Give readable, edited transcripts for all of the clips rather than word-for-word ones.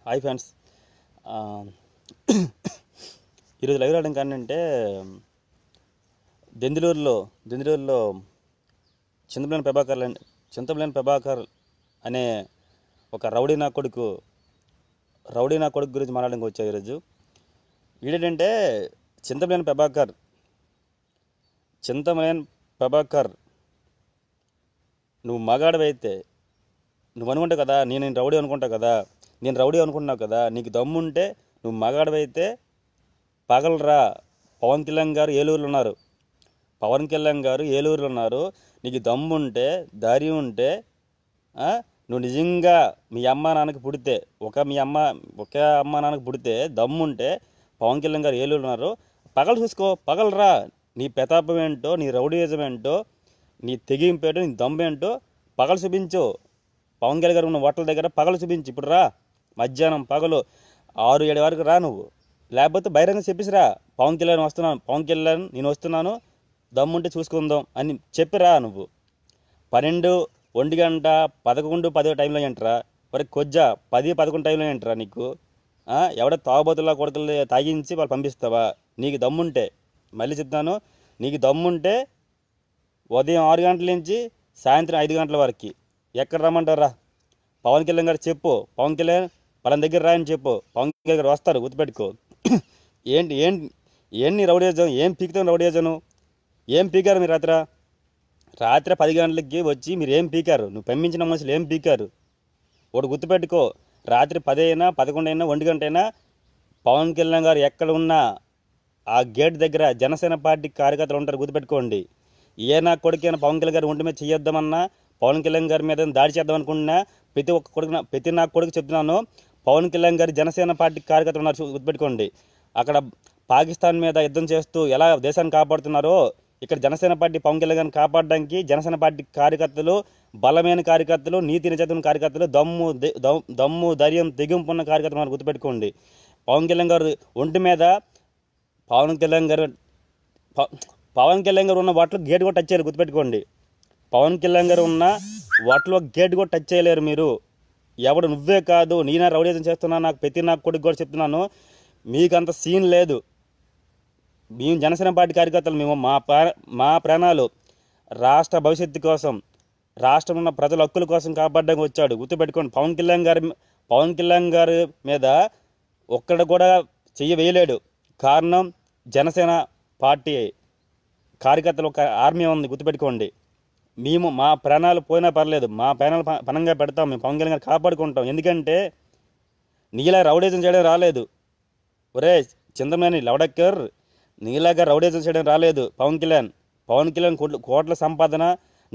Hi friends. ఈరోజు live రావడం ఏంటంటే దెందులూరులో చింతమనేని ప్రభాకర్ అనే ఒక రౌడీ నా కొడుకు గురించి మాట్లాడడానికి వచ్చాయి. ఈరోజు వీడేంటంటే చింతమనేని ప్రభాకర్ నువ్వు మగాడవైతే నువ్వు అనుకుంటావు కదా, నేను రౌడీ అనుకుంటావు కదా, నేను రౌడీ అనుకుంటున్నావు కదా, నీకు దమ్ముంటే నువ్వు మగాడవైతే పగలరా. పవన్ కళ్యాణ్ గారు ఏలూరులో ఉన్నారు. నీకు దమ్ముంటే, ధైర్యం ఉంటే, నువ్వు నిజంగా మీ అమ్మ నాన్నకి పుడితే ఒకే అమ్మ నాన్నకి పుడితే దమ్ముంటే పవన్ కళ్యాణ్ గారు ఏలూరులో ఉన్నారు, పగలరా. నీ ప్రతాపం ఏంటో, నీ రౌడీయిజం ఏంటో, నీ తెగింపు ఏంటో, నీ దమ్ము ఏంటో పగలు చూపించు. పవన్ కళ్యాణ్ గారు ఉన్న హోటల్ దగ్గర పగలు చూపించు. ఇప్పుడు రా, మధ్యాహ్నం పగలు 6-7 వరకు రా నువ్వు, లేకపోతే బహిరంగ చెప్పిసిరా. పవన్ కళ్యాణ్ నేను వస్తున్నాను, దమ్ముంటే చూసుకుందాం అని చెప్పిరా. నువ్వు 12, 1 గంట, 11, 10 టైంలో ఏంటరా? మరి కొజ్జా 10, 11 టైంలో ఏంటరా నీకు? ఎవడ తాగుబోతులా కొడుకులు తాగించి వాళ్ళు పంపిస్తావా? నీకు దమ్ముంటే, మళ్ళీ చెప్తాను, నీకు దమ్ముంటే ఉదయం 6 గంటల నుంచి సాయంత్రం 5 గంటల వరకు ఎక్కడ రమ్మంటారా? పవన్ కళ్యాణ్ గారు చెప్పు, పవన్ కళ్యాణ్ వాళ్ళ దగ్గర రాయని చెప్పు, పవన్ కళ్యాణ్ గారు వస్తారు, గుర్తుపెట్టుకో. ఏంటి రౌడీజం? ఏం పీకుతాను రౌడీజను? ఏం పీకారు మీరు? రాత్రి 10 గంటలకి వచ్చి మీరు ఏం పీకారు? నువ్వు పంపించిన మనుషులు ఏం పీకారు? ఒకటి గుర్తుపెట్టుకో, రాత్రి 10 అయినా, 11 అయినా, 1 గంట అయినా పవన్ కళ్యాణ్ గారు ఎక్కడ ఉన్నా ఆ గేట్ దగ్గర జనసేన పార్టీ కార్యకర్తలు ఉంటారు, గుర్తుపెట్టుకోండి. ఏ నా కొడుకైనా పవన్ కళ్యాణ్ గారు ఒంటి మీద చేయొద్దామన్నా, పవన్ కళ్యాణ్ గారి మీద దాడి చేద్దాం అనుకుంటున్నా, ప్రతి నా కొడుకు చెప్తున్నాను, పవన్ కళ్యాణ్ గారి జనసేన పార్టీ కార్యకర్తలు ఉన్నారు, గుర్తుపెట్టుకోండి. అక్కడ పాకిస్తాన్ మీద యుద్ధం చేస్తూ ఎలా దేశాన్ని కాపాడుతున్నారో, ఇక్కడ జనసేన పార్టీ పవన్ కళ్యాణ్ గారిని కాపాడడానికి జనసేన పార్టీ కార్యకర్తలు, బలమైన కార్యకర్తలు, నీతి నిజాయితీ కార్యకర్తలు, దమ్ము ధైర్యం తెగింపు ఉన్న కార్యకర్తలు ఉన్నారు, గుర్తుపెట్టుకోండి. పవన్ కళ్యాణ్ గారు ఒంటి మీద పవన్ కళ్యాణ్ గారు ఉన్న వాటిలో గేట్ కూడా టచ్ చేయాలి, గుర్తుపెట్టుకోండి. పవన్ కళ్యాణ్ గారు ఉన్న వాటిలో గేట్ కూడా టచ్ చేయలేరు మీరు. ఎవడు నువ్వే కాదు, నేనే రౌడీజం చేస్తున్నా, ప్రతి నాకు కొడుకు కూడా చెప్తున్నాను, మీకు అంత సీన్ లేదు. మేము జనసేన పార్టీ కార్యకర్తలు, మేము మా ప్రాణాలు రాష్ట్ర భవిష్యత్తు కోసం, రాష్ట్రంలో ఉన్న ప్రజల హక్కుల కోసం కాపాడడానికి వచ్చాడు, గుర్తుపెట్టుకోండి. పవన్ కళ్యాణ్ గారి మీద ఒక్కడ కూడా చెయ్యి వేయలేడు. కారణం జనసేన పార్టీ కార్యకర్తలు ఒక ఆర్మీ ఉంది, గుర్తుపెట్టుకోండి. మేము మా ప్రాణాలు పోయినా పర్లేదు, మా ప్రాణాలు పనంగా పెడతాం, మేము పవన్ కళ్యాణ్ గారు కాపాడుకుంటాం. ఎందుకంటే నీలా రౌడీజం చేయడం రాలేదు. ఒరే చింతమనేని లవడక్కర్, నీలాగా రౌడీజం చేయడం రాలేదు పవన్ కళ్యాణ్ కోట్ల సంపాదన,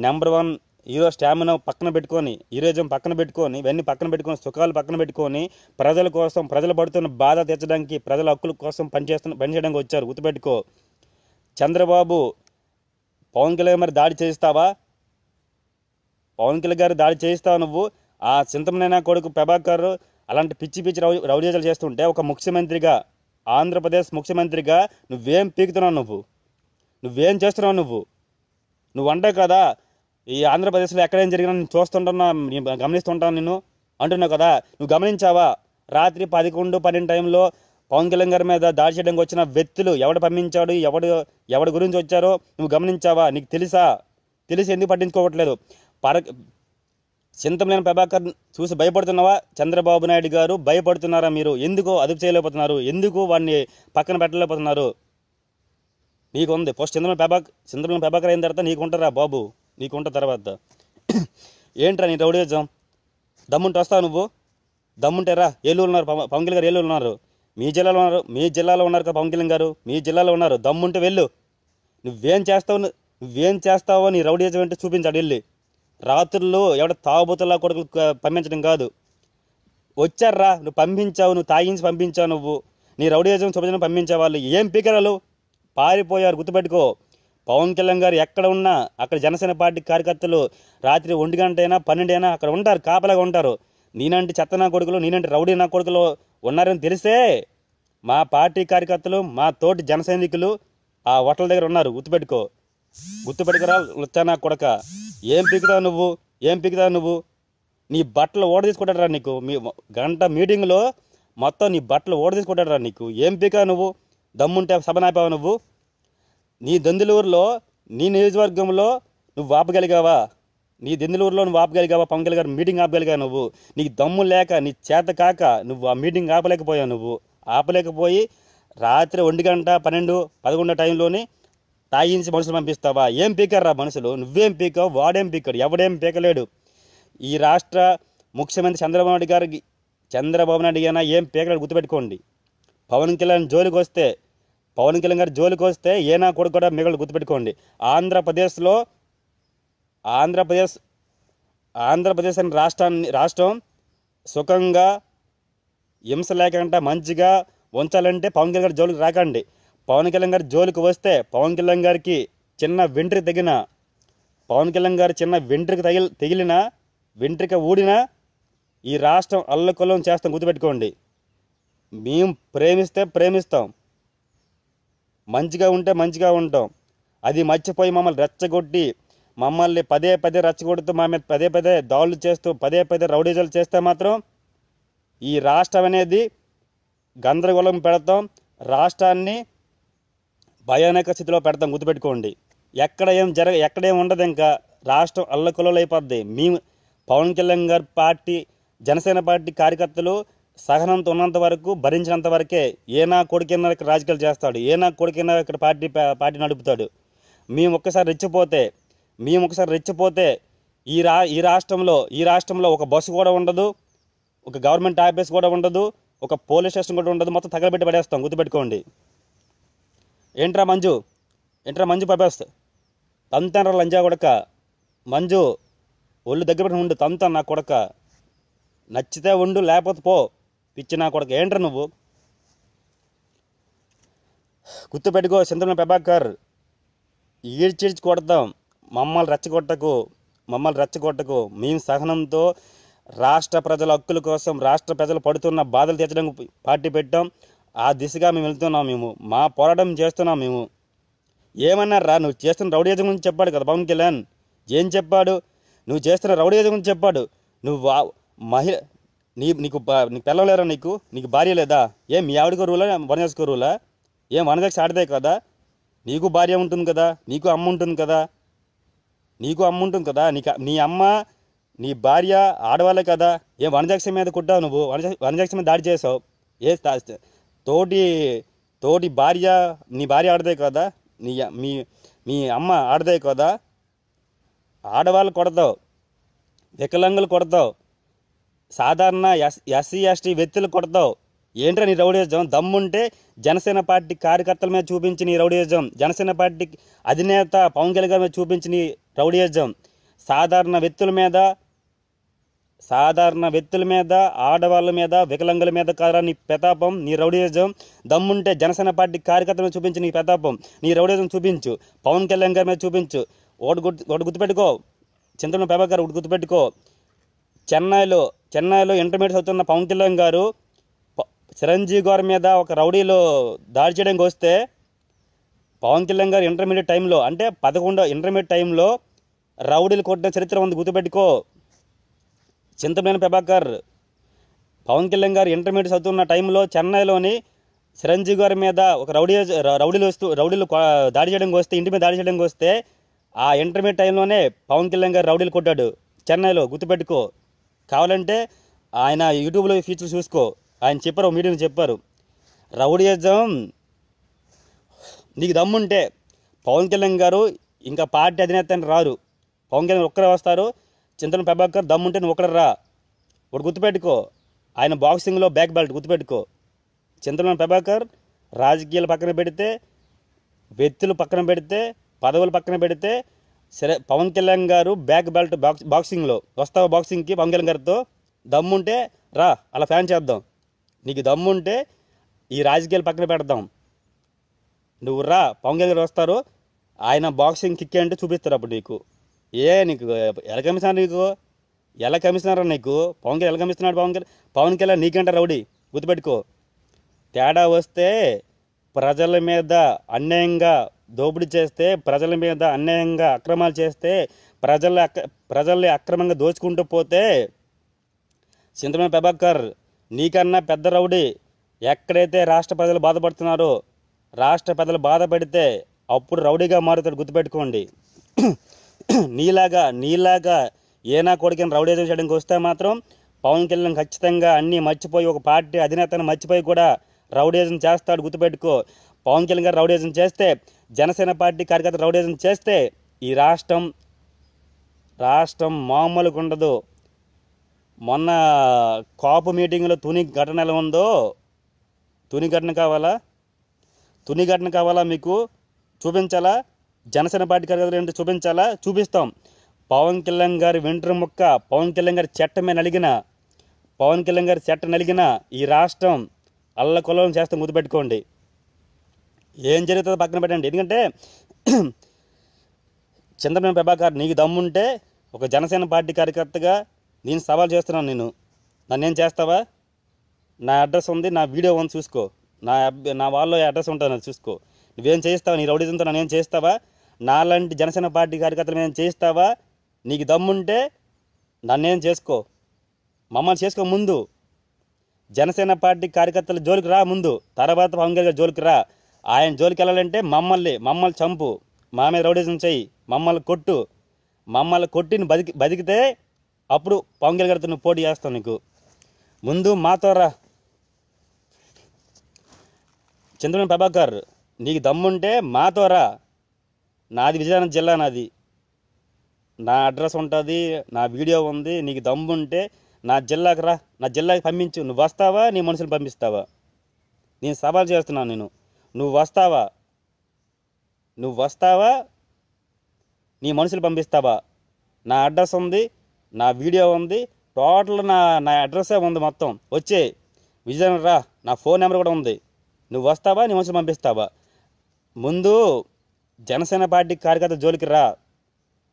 నెంబర్ 1 హీరో స్టామినా పక్కన పెట్టుకొని, హీరోయిజం పక్కన పెట్టుకొని, ఇవన్నీ పక్కన పెట్టుకొని, సుఖాలు పక్కన పెట్టుకొని, ప్రజల కోసం, ప్రజలు పడుతున్న బాధ తీర్చడానికి, ప్రజల హక్కుల కోసం పనిచేయడానికి వచ్చారు, గుర్తుపెట్టుకో. చంద్రబాబు పవన్ కళ్యాణ్ మరి దాడి చేయిస్తావా? పవన్ కళ్యాణ్ గారు దాడి చేయిస్తావా నువ్వు? ఆ చింతమనేని కొడుకు ప్రభాకర్ అలాంటి పిచ్చి రౌడీజాలు చేస్తుంటే, ఒక ముఖ్యమంత్రిగా, ఆంధ్రప్రదేశ్ ముఖ్యమంత్రిగా నువ్వేం పీకుతున్నావు? నువ్వేం చేస్తున్నావు? నువ్వు అంటే కదా, ఈ ఆంధ్రప్రదేశ్లో ఎక్కడేం జరిగినా నేను చూస్తుంటున్నా, గమనిస్తుంటాను నిన్ను అంటున్నావు కదా. నువ్వు గమనించావా? రాత్రి 11, 12 టైంలో పవన్ కళ్యాణ్ గారి మీద దాడి చేయడానికి వచ్చిన వ్యక్తులు ఎవడు పంపించాడు, ఎవడి గురించి వచ్చారో నువ్వు గమనించావా? నీకు తెలిసి ఎందుకు పట్టించుకోవట్లేదు? చింతమనేని ప్రభాకర్ చూసి భయపడుతున్నావా? చంద్రబాబు నాయుడు గారు భయపడుతున్నారా? మీరు ఎందుకు అదుపు చేయలేకపోతున్నారు? ఎందుకు వాడిని పక్కన పెట్టలేకపోతున్నారు? నీకుంది ఫస్ట్ చింతమనేని ప్రభాకర్ అయిన తర్వాత నీకుంటారా బాబు? నీకుంటారు తర్వాత. ఏంట్రా నీ రౌడీజం? దమ్ముంటే వస్తావు నువ్వు? దమ్ముంటే రా. ఏలూరు ఉన్నారు పవన్ కళ్యాణ్ గారు, ఏలూరు ఉన్నారు, మీ జిల్లాలో ఉన్నారు కదా పవన్ కళ్యాణ్ గారు, మీ జిల్లాలో ఉన్నారు. దమ్ముంటే వెళ్ళు. నువ్వేం చేస్తావో నీ రౌడీజం అంటే చూపించాడు వెళ్ళి. రాత్రుల్లో ఎవడ తాగుబోతులా కొడుకు పంపించడం కాదు. వచ్చారా, నువ్వు పంపించావు, నువ్వు తాగించి పంపించావు, నువ్వు నీ రౌడీజం చూపించడం పంపించే వాళ్ళు ఏం పీకరాలు పారిపోయారు, గుర్తుపెట్టుకో. పవన్ కళ్యాణ్ గారు ఎక్కడ ఉన్నా అక్కడ జనసేన పార్టీ కార్యకర్తలు రాత్రి 1 గంట అయినా, 12 అయినా అక్కడ ఉంటారు, కాపలాగా ఉంటారు. నేనంటే చెత్త నా కొడుకులు, నేనంటే రౌడీ నా కొడుకులు ఉన్నారని తెలిసే మా పార్టీ కార్యకర్తలు, మా తోటి జన సైనికులు ఆ హోటల్ దగ్గర ఉన్నారు, గుర్తుపెట్టుకోరా లుచ్చా నా కొడక. ఏం పీకుతావు నువ్వు? నీ బట్టలు ఓడ తీసుకుంటారా నీకు? మీ గంట మీటింగ్లో మొత్తం నీ బట్టలు ఓడ తీసుకుంటారా నీకు? ఏం పీకా నువ్వు? దమ్ముంటే సభ నాపావా నువ్వు? నీ దెందులూరులో నీ నియోజకవర్గంలో నువ్వు ఆపగలిగావా? నీ దెందులూరులో నువ్వు ఆపగలిగావా? పవన్ కళ్యాణ్ గారు మీటింగ్ ఆపగలిగా నువ్వు? నీకు దమ్ము లేక, నీ చేత కాక నువ్వు ఆ మీటింగ్ ఆపలేకపోయావు. నువ్వు ఆపలేకపోయి రాత్రి 1 గంట 12, 11 టైంలోని తాగించి మనుషులు పంపిస్తావా? ఏం పీకర్రా మనుషులు? నువ్వేం పీకావు? వాడేం పీకాడు? ఎవడేం పీకలేడు. ఈ రాష్ట్ర ముఖ్యమంత్రి చంద్రబాబు నాయుడు అయినా ఏం పీకలేడు, గుర్తుపెట్టుకోండి. పవన్ కళ్యాణ్ గారి జోలికి వస్తే ఏనా కొడుకు కూడా మిగలడు, గుర్తుపెట్టుకోండి. ఆంధ్రప్రదేశ్ అనే రాష్ట్రం సుఖంగా హింస లేకుండా మంచిగా ఉంచాలంటే పవన్ కళ్యాణ్ గారి జోలికి రాకండి. పవన్ కళ్యాణ్ గారి జోలికి వస్తే పవన్ కళ్యాణ్ గారికి చిన్న వెంట్రుక ఊడినా ఈ రాష్ట్రం అల్లకొల్లం చేస్తాం, గుర్తుపెట్టుకోండి. మేము ప్రేమిస్తాం, మంచిగా ఉంటే మంచిగా ఉంటాం. అది మర్చిపోయి మమ్మల్ని రెచ్చగొట్టి, మమ్మల్ని పదే రెచ్చగొడుతూ, మా మీద పదే దాడులు చేస్తూ, పదే రౌడీజాలు చేస్తే మాత్రం ఈ రాష్ట్రం అనేది గందరగోళం పెడతాం, రాష్ట్రాన్ని భయానక స్థితిలో పెడతాం, గుర్తుపెట్టుకోండి. ఎక్కడేం ఉండదు. ఇంకా రాష్ట్రం అల్లకొల్లోలు అయిపోద్ది. మేము పవన్ కళ్యాణ్ గారి పార్టీ, జనసేన పార్టీ కార్యకర్తలు సహనంతో ఉన్నంత వరకు, భరించినంత వరకే ఏనా కొడుకైనా ఇక్కడ రాజకీయాలు చేస్తాడు, ఏనా కొడుకైనా ఇక్కడ పార్టీ నడుపుతాడు. మేము ఒక్కసారి రెచ్చిపోతే ఈ రాష్ట్రంలో ఒక బస్సు కూడా ఉండదు, ఒక గవర్నమెంట్ ఆఫీస్ కూడా ఉండదు, ఒక పోలీస్ స్టేషన్ కూడా ఉండదు. మొత్తం తగలబెట్టి పడేస్తాం, గుర్తుపెట్టుకోండి. ఏంట్రా మంజు పబేస్తా తంతనరా లంజా కొడక. మంజు ఒళ్ళు దగ్గర పెట్టి ఉండు, తంతాను నా కొడక. నచ్చితే ఉండు, లేకపోతే పో, పిచ్చి నా కొడక. ఏంట్రా నువ్వు? గుర్తుపెట్టుకో చింతమనేని ప్రభాకర్, ఈడ్చిడ్చి కొడతాం. మమ్మల్ని రెచ్చగొట్టకు. మేము సహనంతో రాష్ట్ర ప్రజల హక్కుల కోసం, రాష్ట్ర ప్రజలు పడుతున్న బాధలు తీర్చడానికి పార్టీ పెట్టాం. ఆ దిశగా మేము వెళ్తున్నాం. మా పోరాటం చేస్తున్నాం. ఏమన్నారా? నువ్వు చేస్తున్న రౌడీజం గురించి చెప్పాడు కదా పవన్ కళ్యాణ్. ఏం చెప్పాడు? నువ్వు చేస్తున్న రౌడీజం గురించి చెప్పాడు. నువ్వు నీకు పిల్లలేరా? నీకు భార్య లేదా? ఏం మీ ఆవిడకో రూలా, వనజాస్కో రూలా? ఏం వనజాక్స్ ఆడదే కదా? నీకు భార్య ఉంటుంది కదా, నీకు అమ్మ ఉంటుంది కదా. నీ అమ్మ, నీ భార్య ఆడవాళ్ళే కదా. ఏం వనజాక్షి మీద కొట్టావు నువ్వు? వనజాక్షి మీద దాడి చేసావు. తోటి భార్య, నీ భార్య ఆడదే కదా, మీ అమ్మ ఆడదే కదా. ఆడవాళ్ళు కొడతావు, వికలాంగులు కొడతావు, సాధారణ ఎస్సీ ఎస్టీ వ్యక్తులు కొడతావు. ఏంట్రా నీ రౌడీజం? దమ్ముంటే జనసేన పార్టీ కార్యకర్తల మీద చూపించి నీ రౌడీజం, జనసేన పార్టీ అధినేత పవన్ కళ్యాణ్ గారి మీద చూపించి నీ రౌడీజం, సాధారణ వ్యక్తుల మీద, ఆడవాళ్ళ మీద, వికలాంగుల మీద కాదా నీ ప్రతాపం, నీ రౌడీజం? దమ్ముంటే జనసేన పార్టీ కార్యకర్తల మీద చూపించి నీ ప్రతాపం, నీ రౌడీజం చూపించు. పవన్ కళ్యాణ్ గారి మీద చూపించు. ఒకటి గుర్తుపెట్టుకో చింతమనేని ప్రభాకర్, ఒకటి గుర్తుపెట్టుకో. చెన్నైలో ఇంటర్మీడియట్ చదువుతున్న పవన్ కళ్యాణ్ గారు చిరంజీవి గారి మీద ఒక రౌడీలో దాడి చేయడానికి వస్తే, పవన్ కళ్యాణ్ గారు ఇంటర్మీడియట్ టైంలో, అంటే 11వ ఇంటర్మీడియట్ టైంలో రౌడీలు కొట్టిన చరిత్ర ఉంది, గుర్తుపెట్టుకో. చింతమనేని ప్రభాకర్, పవన్ కళ్యాణ్ గారు ఇంటర్మీడియట్ చదువుతున్న టైంలో చెన్నైలోని చిరంజీవి గారి మీద ఒక రౌడీలు దాడి చేయడానికి వస్తే, ఇంటి మీద దాడి చేయడానికి వస్తే, ఆ ఇంటర్మీడియట్ టైంలోనే పవన్ కళ్యాణ్ గారు రౌడీలు కొట్టాడు చెన్నైలో, గుర్తుపెట్టుకో. కావాలంటే ఆయన యూట్యూబ్లో ఫీచర్లు చూసుకో. ఆయన చెప్పారు, మీడియాలో చెప్పారు. రౌడీయిజం నీకు దమ్ముంటే పవన్ కళ్యాణ్ గారు ఇంకా పార్టీ అధినేత అని రారు. పవన్ కళ్యాణ్ ఒక్కరే వస్తారు. చింతమనేని ప్రభాకర్ దమ్ముంటే నువ్వు ఒక్కడే రా. ఒకటి గుర్తుపెట్టుకో, ఆయన బాక్సింగ్లో బ్లాక్ బెల్ట్, గుర్తుపెట్టుకో. చింతమనేని ప్రభాకర్ రాజకీయాలు పక్కన పెడితే, వ్యక్తులు పక్కన పెడితే, పదవులు పక్కన పెడితే, సరే పవన్ కళ్యాణ్ గారు బ్లాక్ బెల్ట్ బాక్సింగ్లో వస్తావా? బాక్సింగ్కి పవన్ కళ్యాణ్ గారితో దమ్ముంటే రా, అలా ఫ్యాన్ చేద్దాం. నీకు దమ్ముంటే ఈ రాజకీయాలు పక్కన పెడదాం. నువ్వు రా, పవన్ కళ్యాణ్ గారు వస్తారు. ఆయన బాక్సింగ్ కిక్ అంటే చూపిస్తారు. అప్పుడు నీకు ఎలా కమిషనరా నీకు? పవన్ కళ్యాణ్ ఎలా కమిస్తున్నాడు? పవన్ కళ్యాణ్ నీకంటే రౌడీ, గుర్తుపెట్టుకో. తేడా వస్తే ప్రజల మీద అన్యాయంగా దోపిడీ చేస్తే, ప్రజల మీద అన్యాయంగా అక్రమాలు చేస్తే, ప్రజల్ని అక్రమంగా దోచుకుంటూ పోతే చింతమనేని ప్రభాకర్ నీకన్నా పెద్ద రౌడీ. ఎక్కడైతే రాష్ట్ర ప్రజలు బాధపడుతున్నారో, రాష్ట్ర ప్రజలు బాధపడితే అప్పుడు రౌడీగా మారుతాడు, గుర్తుపెట్టుకోండి. నీలాగా ఏనా కొడుకుని రౌడీజం చేయడానికి వస్తే మాత్రం పవన్ కళ్యాణ్ ఖచ్చితంగా అన్నీ మర్చిపోయి, ఒక పార్టీ అధినేతను మర్చిపోయి కూడా రౌడీజం చేస్తాడు, గుర్తుపెట్టుకో. పవన్ కళ్యాణ్ గారు రౌడీజం చేస్తే, జనసేన పార్టీ కార్యకర్తలు రౌడీజం చేస్తే ఈ రాష్ట్రం మామూలుగా ఉండదు. మొన్న కాపు మీటింగ్లో తుని ఘటన ఎలా ఉందో, తుని ఘటన కావాలా మీకు? చూపించాలా? జనసేన పార్టీ కార్యకర్తలు ఏంటో చూపించాలా? చూపిస్తాం. పవన్ కళ్యాణ్ గారి వెంట్రు ముక్క, పవన్ కళ్యాణ్ గారి చట్టమే నలిగిన ఈ రాష్ట్రం అల్లకొల్లం చేస్తాం, గుర్తుపెట్టుకోండి. ఏం జరుగుతుందో పక్కన పెట్టండి. ఎందుకంటే చింతమనేని ప్రభాకర్, నీకు దమ్ముంటే ఒక జనసేన పార్టీ కార్యకర్తగా నేను సవాల్ చేస్తున్నాను. నన్నేం చేస్తావా? నా అడ్రస్ ఉంది, నా వీడియో ఉంది, చూసుకో. నా వాళ్ళలో అడ్రస్ ఉంటుంది, అది చూసుకో. నువ్వేం చేస్తావా? నీ రౌడీజంతో నన్నేం చేస్తావా? నాలాంటి జనసేన పార్టీ కార్యకర్తలు ఏం చేస్తావా? నీకు దమ్ముంటే నన్నేం చేసుకో, మమ్మల్ని చేసుకో. ముందు జనసేన పార్టీ కార్యకర్తల జోలికి రా, ముందు. తర్వాత పవన్ కళ్యాణ్ జోలికి రా. ఆయన జోలికి వెళ్ళాలంటే మమ్మల్ని చంపు, మా మీద రౌడీజం చెయ్యి, మమ్మల్ని కొట్టి బతికితే అప్పుడు పవన్ కళ్యాణ్ గారితో నువ్వు పోటీ చేస్తావు. నీకు ముందు మాతో రా. చింతమనేని ప్రభాకర్, నీకు దమ్ముంటే మాతో రా. నాది విజయనగరం జిల్లా, నా అడ్రస్ ఉంటుంది, నా వీడియో ఉంది. నీకు దమ్ముంటే నా జిల్లాకి రా, నా జిల్లాకి పంపించు. నువ్వు వస్తావా? నీ మనుషులు పంపిస్తావా? నేను సవాల్ చేస్తున్నాను. నువ్వు వస్తావా? నీ మనుషులు పంపిస్తావా? నా అడ్రస్ ఉంది, నా వీడియో ఉంది, టోటల్ నా అడ్రస్సే ఉంది మొత్తం. వచ్చే విజయనగరం రా, నా ఫోన్ నెంబర్ కూడా ఉంది. నువ్వు వస్తావా? నీ మనుషులు పంపిస్తావా? ముందు జనసేన పార్టీ కార్యకర్త జోలికి రా.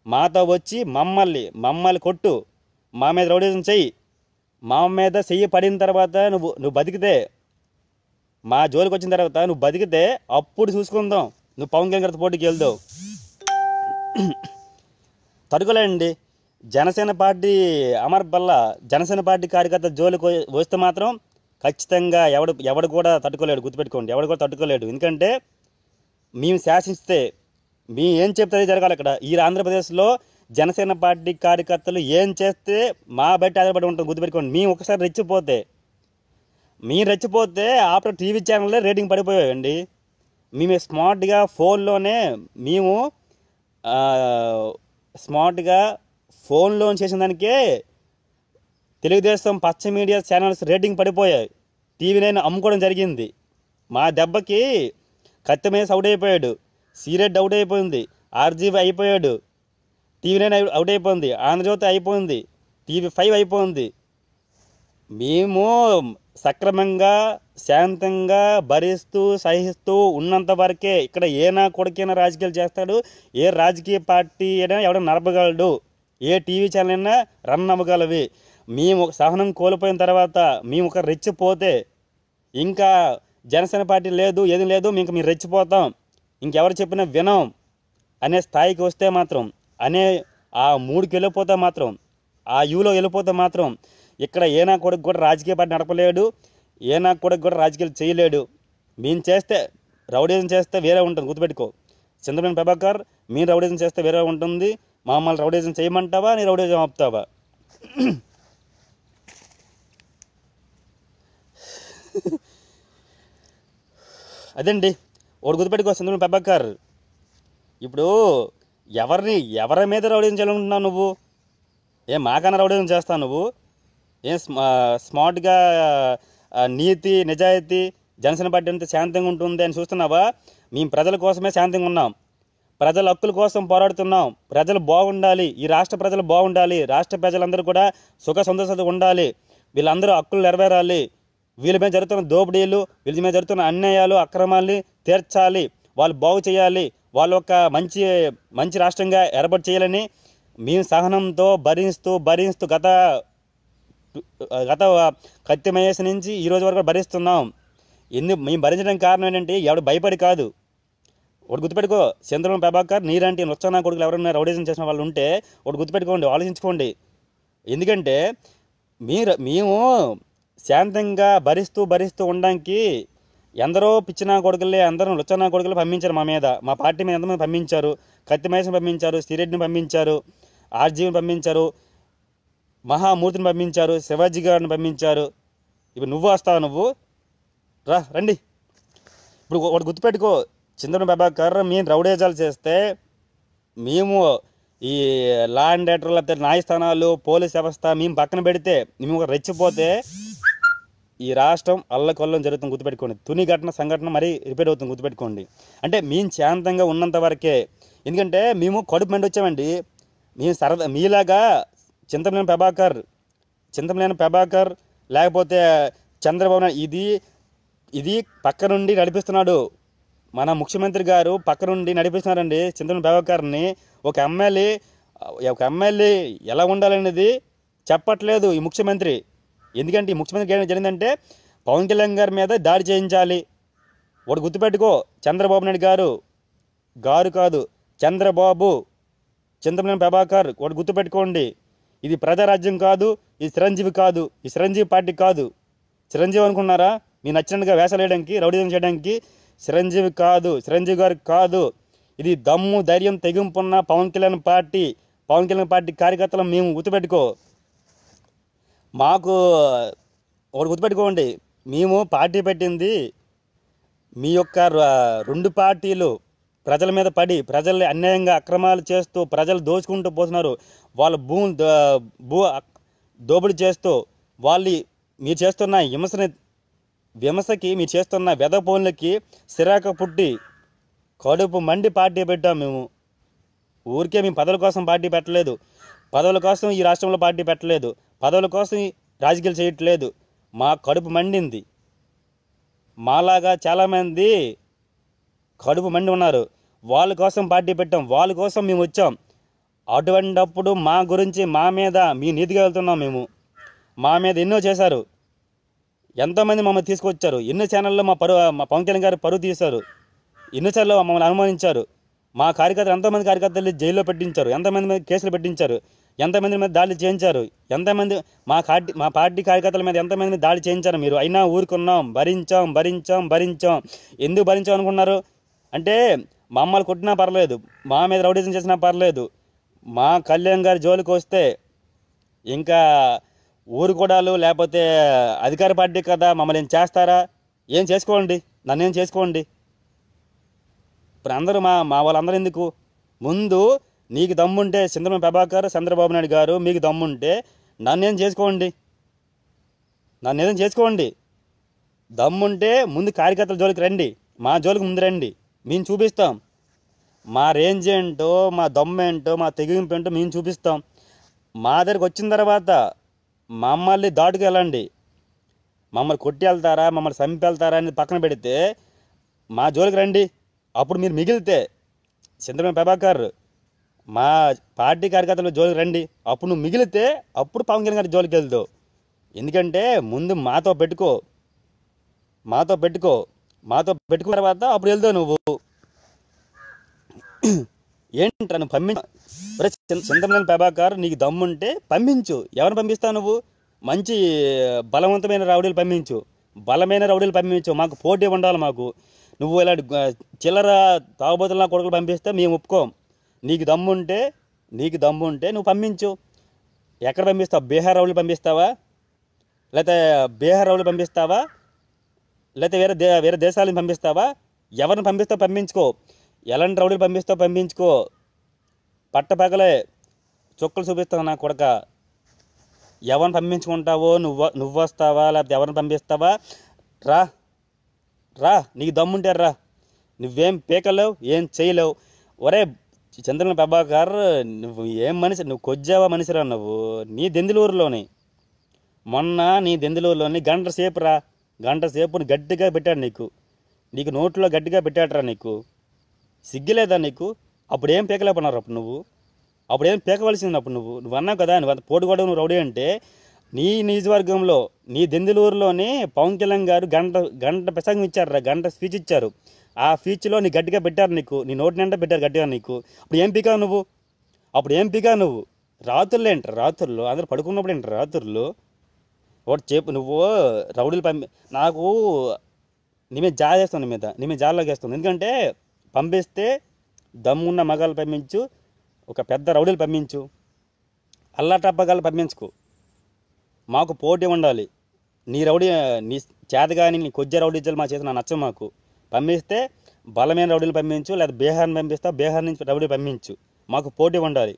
మాతో వచ్చి మమ్మల్ని కొట్టు, మా మీద రౌడీజం చెయ్యి. మా మీద చెయ్యి పడిన తర్వాత నువ్వు బతికితే, మా జోలికి వచ్చిన తర్వాత నువ్వు బతికితే అప్పుడు చూసుకుందాం, నువ్వు పవన్ కళ్యాణ్ గారితో పోటీకి వెళ్దావు. తడుకోలేండి. జనసేన పార్టీ అమర్బల్లా జనసేన పార్టీ కార్యకర్త జోలికి వస్తే మాత్రం ఖచ్చితంగా ఎవడు కూడా తట్టుకోలేడు, గుర్తుపెట్టుకోండి. ఎవడు కూడా తట్టుకోలేడు. ఎందుకంటే మేము శాసిస్తే ఏం చెప్తే జరగాలి. ఇక్కడ ఈ ఆంధ్రప్రదేశ్లో జనసేన పార్టీ కార్యకర్తలు ఏం చేస్తే మా బయట ఆధారపడి ఉంటుంది, గుర్తుపెట్టుకోండి. మేము ఒకసారి రెచ్చిపోతే ఆఫ్టర్ టీవీ ఛానల్లో రేటింగ్ పడిపోయాయండి. మేము స్మార్ట్గా ఫోన్లో చేసిన దానికే తెలుగుదేశం పచ్చ మీడియా ఛానల్స్ రేటింగ్ పడిపోయాయి. టీవీ9 అమ్ముకోవడం జరిగింది. మా దెబ్బకి కత్తిమేసి అవుట్ అయిపోయాడు, సీరెడ్ అవుట్ అయిపోయింది, ఆర్జీబీ అయిపోయాడు, టీవీ9 అవుట్ అయిపోయింది, ఆంధ్రజ్యోతి అయిపోయింది, టీవీ5 అయిపోయింది. మేము సక్రమంగా శాంతంగా భరిస్తూ సహిస్తూ ఉన్నంత వరకే ఇక్కడ ఏనా కొడుకైనా రాజకీయాలు చేస్తాడు. ఏ రాజకీయ పార్టీ అయినా ఎవడైనా నడపగలడు, ఏ టీవీ ఛానల్ అయినా రన్ అవ్వగలవి. మేము సహనం కోల్పోయిన తర్వాత మేము ఒక రెచ్చిపోతే ఇంకా జనసేన పార్టీ లేదు, ఏది లేదు, మేము రెచ్చిపోతాం, ఇంకెవరు చెప్పినా వినం అనే స్థాయికి వస్తే మాత్రం, అనే ఆ మూడుకి వెళ్ళిపోతే మాత్రం, ఆ యూలో వెళ్ళిపోతే మాత్రం ఇక్కడ ఏనా కొడుకు కూడా రాజకీయ పార్టీ నడపలేడు, ఏనా కొడుకు కూడా రాజకీయాలు చేయలేడు. మేము చేస్తే రౌడీజం చేస్తే వేరే ఉంటుంది, గుర్తుపెట్టుకో. చింతమనేని ప్రభాకర్, మీరు రౌడీజం చేస్తే వేరే ఉంటుంది. మమ్మల్ని రౌడీజం చేయమంటావా? నీ రౌడీజం ఆపుతావా? అదండి ఒకటి గుర్తుపెట్టుకో. చింతమనేని ప్రభాకర్, ఇప్పుడు ఎవరి మీద రౌడీజం చేయాలనుకుంటున్నావు నువ్వు? మాకన్నా రౌడీజం చేస్తావు నువ్వు? స్మార్ట్గా నీతి నిజాయితీ జనసేన పార్టీ అంతా శాంతంగా ఉంటుంది అని చూస్తున్నావా? మేము ప్రజల కోసమే శాంతంగా ఉన్నాం, ప్రజల హక్కుల కోసం పోరాడుతున్నాం. ప్రజలు బాగుండాలి, ఈ రాష్ట్ర ప్రజలు బాగుండాలి, రాష్ట్ర ప్రజలందరూ కూడా సుఖ సంతోషాలు ఉండాలి, వీళ్ళందరూ హక్కులు నెరవేరాలి, వీళ్ళ మీద జరుగుతున్న దోపిడీలు, వీళ్ళ మీద జరుగుతున్న అన్యాయాలు అక్రమాల్ని తీర్చాలి, వాళ్ళు బాగు చేయాలి, వాళ్ళు ఒక మంచి రాష్ట్రంగా ఏర్పాటు చేయాలని మేము సహనంతో భరిస్తూ గత కత్తిమేసి నుంచి ఈరోజు వరకు భరిస్తున్నాం. మేము భరించడానికి కారణం ఏంటంటే ఎవడు భయపడి కాదు. ఒకటి గుర్తుపెట్టుకో. చింతమనేని ప్రభాకర్ నీలాంటి నొచ్చనా కొడుకులు ఎవరైనా రౌడీజం చేసిన వాళ్ళు ఉంటే ఒకటి గుర్తుపెట్టుకోండి, ఆలోచించుకోండి. ఎందుకంటే మేము శాంతంగా భరిస్తూ ఉండడానికి ఎందరో పిచ్చినా కొడుకులే, అందరూ లుచ్చనా కొడుకులు పంపించారు మా మీద, మా పార్టీ మీద ఎంతమంది పంపించారు. కత్తి మహేష్ని పంపించారు, శ్రీరెడ్డిని పంపించారు, ఆర్జీవిని పంపించారు, మహామూర్తిని పంపించారు, శివాజీ గారిని పంపించారు. ఇప్పుడు నువ్వు వస్తావు, నువ్వు రండి. ఇప్పుడు ఒకటి గుర్తుపెట్టుకో, చింతన ప్రభాకర్ మేము రౌడేజాలు చేస్తే, మేము ఈ లా అండ్ ఆర్డర్ లేకపోతే న్యాయస్థానాలు పోలీస్ వ్యవస్థ మేము పక్కన పెడితే, మేము రెచ్చిపోతే ఈ రాష్ట్రం అల్లకొల్లం జరుగుతుంది. గుర్తుపెట్టుకోండి. తుని సంఘటన మరీ రిపీట్ అవుతుంది. గుర్తుపెట్టుకోండి. అంటే మేము శాంతంగా ఉన్నంత వరకే. ఎందుకంటే మేము కడుపు మండి వచ్చామండి. మేము సరదా మీలాగా చింతమనేని ప్రభాకర్ లేకపోతే చంద్రబాబు నాయుడు ఇది పక్క నుండి నడిపిస్తున్నాడు. మన ముఖ్యమంత్రి గారు పక్క నుండి నడిపిస్తున్నారండి చింతమనేని ప్రభాకర్ని. ఒక ఎమ్మెల్యే ఎలా ఉండాలనేది చెప్పట్లేదు ఈ ముఖ్యమంత్రి. ఎందుకంటే ఈ ముఖ్యమంత్రికి ఏం జరిగిందంటే పవన్ కళ్యాణ్ గారి మీద దాడి చేయించాలి. ఒకటి గుర్తుపెట్టుకో, చంద్రబాబు నాయుడు గారు కాదు, చంద్రబాబు, చింతమనేని ప్రభాకర్. ఒకటి గుర్తుపెట్టుకోండి, ఇది ప్రజారాజ్యం కాదు, ఇది చిరంజీవి కాదు, ఈ చిరంజీవి పార్టీ కాదు. చిరంజీవి అనుకున్నారా మీ నచ్చినట్టుగా వేషాలు వేయడానికి, రౌడీజం చేయడానికి? చిరంజీవి కాదు, చిరంజీవి గారు కాదు. ఇది దమ్ము ధైర్యం తెగింపున్న పవన్ కళ్యాణ్ పార్టీ కార్యకర్తలు మేము. గుర్తుపెట్టుకో. మాకు ఒకటి గుర్తుపెట్టుకోండి, మేము పార్టీ పెట్టింది మీ యొక్క రెండు పార్టీలు ప్రజల మీద పడి, ప్రజల్ని అన్యాయంగా అక్రమాలు చేస్తూ ప్రజలు దోచుకుంటూ పోతున్నారు. వాళ్ళ దోపిడీ చేస్తూ మీరు చేస్తున్న విమర్శకి, మీరు చేస్తున్న వెదపోన్లకి సిరాక పుట్టి కడుపు మండి పార్టీ పెట్టాం మేము. ఊరికే మేము పదవుల కోసం పార్టీ పెట్టలేదు, పదవుల కోసం ఈ రాష్ట్రంలో పార్టీ పెట్టలేదు, పదవుల కోసం రాజకీయాలు చేయట్లేదు. మా కడుపు మండింది. మాలాగా చాలామంది కడుపు మండి ఉన్నారు. వాళ్ళ కోసం పార్టీ పెట్టాం, వాళ్ళ కోసం మేము వచ్చాం. అటువంటిప్పుడు మా గురించి, మా మీద మీ నీతిగా వెళ్తున్నాం మేము. మా మీద ఎన్నో చేశారు, ఎంతోమంది మమ్మల్ని తీసుకొచ్చారు. ఎన్నో ఛానల్లో మా పవన్ కళ్యాణ్ గారు పరువు తీశారు, ఎన్నోసార్లు మమ్మల్ని అనుమానించారు. మా ఎంతోమంది కార్యకర్తలు జైల్లో పెట్టించారు, ఎంతమంది మీద కేసులు పెట్టించారు, ఎంతమంది మీద దాడులు చేయించారు, ఎంతమంది మా పార్టీ కార్యకర్తల మీద ఎంతమంది మీద దాడి చేయించారు మీరు. అయినా ఊరుకున్నాం, భరించాం. ఎందుకు భరించాం అనుకున్నారు అంటే, మమ్మల్ని కొట్టినా పర్లేదు, మా మీద రౌడీజం చేసినా పర్లేదు, మా కళ్యాణ్ గారి జోలికి వస్తే ఇంకా ఊరుకోడాలు లేకపోతే అధికార పార్టీ కదా మమ్మల్ని ఏం చేస్తారా? ఏం చేసుకోండి, నన్నేం చేసుకోండి. ఇప్పుడు అందరూ మా వాళ్ళందరూ ఎందుకు? ముందు నీకు దమ్ముంటే చింతమనేని ప్రభాకర్, చంద్రబాబు నాయుడు గారు మీకు దమ్ముంటే నన్నేం చేసుకోండి. దమ్ముంటే ముందు కార్యకర్తల జోలికి రండి, మా జోలికి ముందు రండి. మేము చూపిస్తాం మా రేంజ్ ఏంటో, మా దమ్ము ఏంటో, మా తెగింపు ఏంటో మేము చూపిస్తాం. మా దగ్గరికి వచ్చిన తర్వాత మమ్మల్ని దాటుకు వెళ్ళండి. మమ్మల్ని కొట్టి వెళ్తారా, మమ్మల్ని చంపి వెళ్తారా అనేది పక్కన పెడితే మా జోలికి రండి. అప్పుడు మీరు మిగిలితే చింతమనేని ప్రభాకర్ మా పార్టీ కార్యకర్తల జోలికి రండి. అప్పుడు నువ్వు మిగిలితే అప్పుడు పవన్ కళ్యాణ్ గారి జోలికి వెళ్తావు. ఎందుకంటే ముందు మాతో పెట్టుకున్న తర్వాత అప్పుడు వెళ్తావు నువ్వు. ఏంట్రా నువ్వు చింతమనేని ప్రభాకర్ నీకు దమ్ముంటే పంపించు. ఎవరిని పంపిస్తావు నువ్వు? మంచి బలవంతమైన రౌడీలు పంపించు. మాకు పోటీ ఉండాలి. నువ్వు ఇలా చిల్లర తాగుబోతుల కొడుకులు పంపిస్తే మేము ఒప్పుకోం. నీకు దమ్ముంటే నువ్వు పంపించు. ఎక్కడ పంపిస్తావు? బీహార్ రౌడీలు పంపిస్తావా, లేకపోతే వేరే దేశాలను పంపిస్తావా? ఎవరిని పంపిస్తావు పంపించుకో. ఎలాంటి రౌడీలు పంపించుకో. పట్టపగలే చుక్కలు చూపిస్తావు నా కొడక. ఎవరిని పంపించుకుంటావో నువ్వు వస్తావా, లేకపోతే ఎవరిని పంపిస్తావా? రా నీకు దమ్ముంటే రా. నువ్వేం పీకలేవు, ఏం చేయలేవు. ఒరే చంద్రబాబు ప్రభాకర్, నువ్వు ఏం మనిషి? నువ్వు కొజ్జావా మనిషిరా నువ్వు. నీ దెందులూరులోని గంట సేపు గట్టిగా పెట్టాడు నీకు నోట్లో గట్టిగా పెట్టాడురా. నీకు సిగ్గులేదా నీకు? అప్పుడు ఏం పీకలేకపోయినారు అప్పుడు ఏం పీకవలసింది? నువ్వు అన్నావు కదా, నువ్వు అంత పోటుకోవడం నువ్వు రౌడీ అంటే. నీ నియోజకవర్గంలో, నీ దెందులూరులోనే పవన్ కళ్యాణ్ గారు గంట ప్రసంగం ఇచ్చారు, గంట స్పీచ్ ఇచ్చారు. ఆ స్పీచ్లో నీ గట్టిగా పెట్టారు, నీ నోటి నిండా పెట్టారు గట్టిగా నీకు. అప్పుడు ఏం పీకావు నువ్వు? రాత్రులు అందరూ పడుకున్నప్పుడు రాత్రులు ఒకటి చెప్పు నువ్వు రౌడీలు నాకు నీ మీద జాలి వేస్తుంది, నీ మీద జాలిలోకి వేస్తుంది. ఎందుకంటే పంపిస్తే దమ్మున్న మగాళ్ళు పంపించు, ఒక పెద్ద రౌడీలు పంపించు, అల్లాటప్పగాళ్ళు పంపించుకు. మాకు పోటీ ఉండాలి. నీ రౌడీ నీ చేత కానీ నీ కొద్ది రౌడీజాలు మా చేసిన నచ్చం. మాకు పంపిస్తే బలమైన రౌడీలు పంపించు, లేదా బీహార్ని పంపిస్తా, బీహార్ నుంచి రౌడీ పంపించు. మాకు పోటీ ఉండాలి.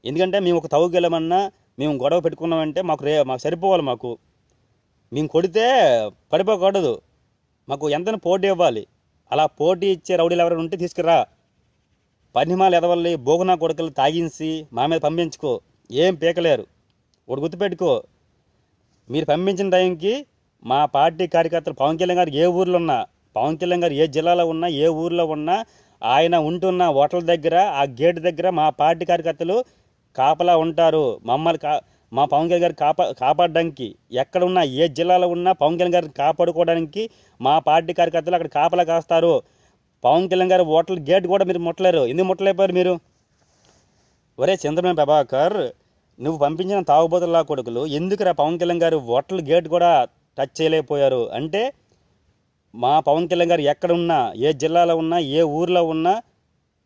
ఎందుకంటే మేము ఒక తవ్వుకి వెళ్ళమన్నా, మేము గొడవ పెట్టుకున్నామంటే మాకు సరిపోవాలి. మేము కొడితే పడిపోకూడదు. మాకు ఎంతైనా పోటీ ఇవ్వాలి. అలా పోటీ ఇచ్చే రౌడీలు ఎవరైనా ఉంటే తీసుకురా. పనిమాలు ఎదవల్లి బోగునా కొడుకులు తాగించి మా మీద పంపించుకో, ఏం పీకలేరు. ఒకటి గుర్తుపెట్టుకో, మీరు పంపించిన టైంకి మా పార్టీ కార్యకర్తలు పవన్ కళ్యాణ్ గారు ఏ ఊర్లో ఉన్నా, పవన్ కళ్యాణ్ గారు ఏ జిల్లాలో ఉన్నా, ఏ ఊర్లో ఉన్నా, ఆయన ఉంటున్న హోటల్ దగ్గర, ఆ గేట్ దగ్గర మా పార్టీ కార్యకర్తలు కాపలా ఉంటారు. మా పవన్ కళ్యాణ్ గారిని కాపాడడానికి ఎక్కడ ఉన్నా, ఏ జిల్లాలో ఉన్నా పవన్ కళ్యాణ్ గారిని కాపాడుకోవడానికి మా పార్టీ కార్యకర్తలు అక్కడ కాపలా కాస్తారు. పవన్ కళ్యాణ్ గారు హోటల్ గేట్ కూడా మీరు ముట్టలేరు. ఎందుకు ముట్టలేకపోయారు మీరు? ఒరే చంద్రబాబు ప్రభాకర్, నువ్వు పంపించిన తాగుబోతుల కొడుకులు ఎందుకురా పవన్ కళ్యాణ్ గారు హోటల్ గేట్ కూడా టచ్ చేయలేకపోయారు అంటే, మా పవన్ కళ్యాణ్ గారు ఎక్కడ ఉన్నా, ఏ జిల్లాలో ఉన్నా, ఏ ఊర్లో ఉన్నా,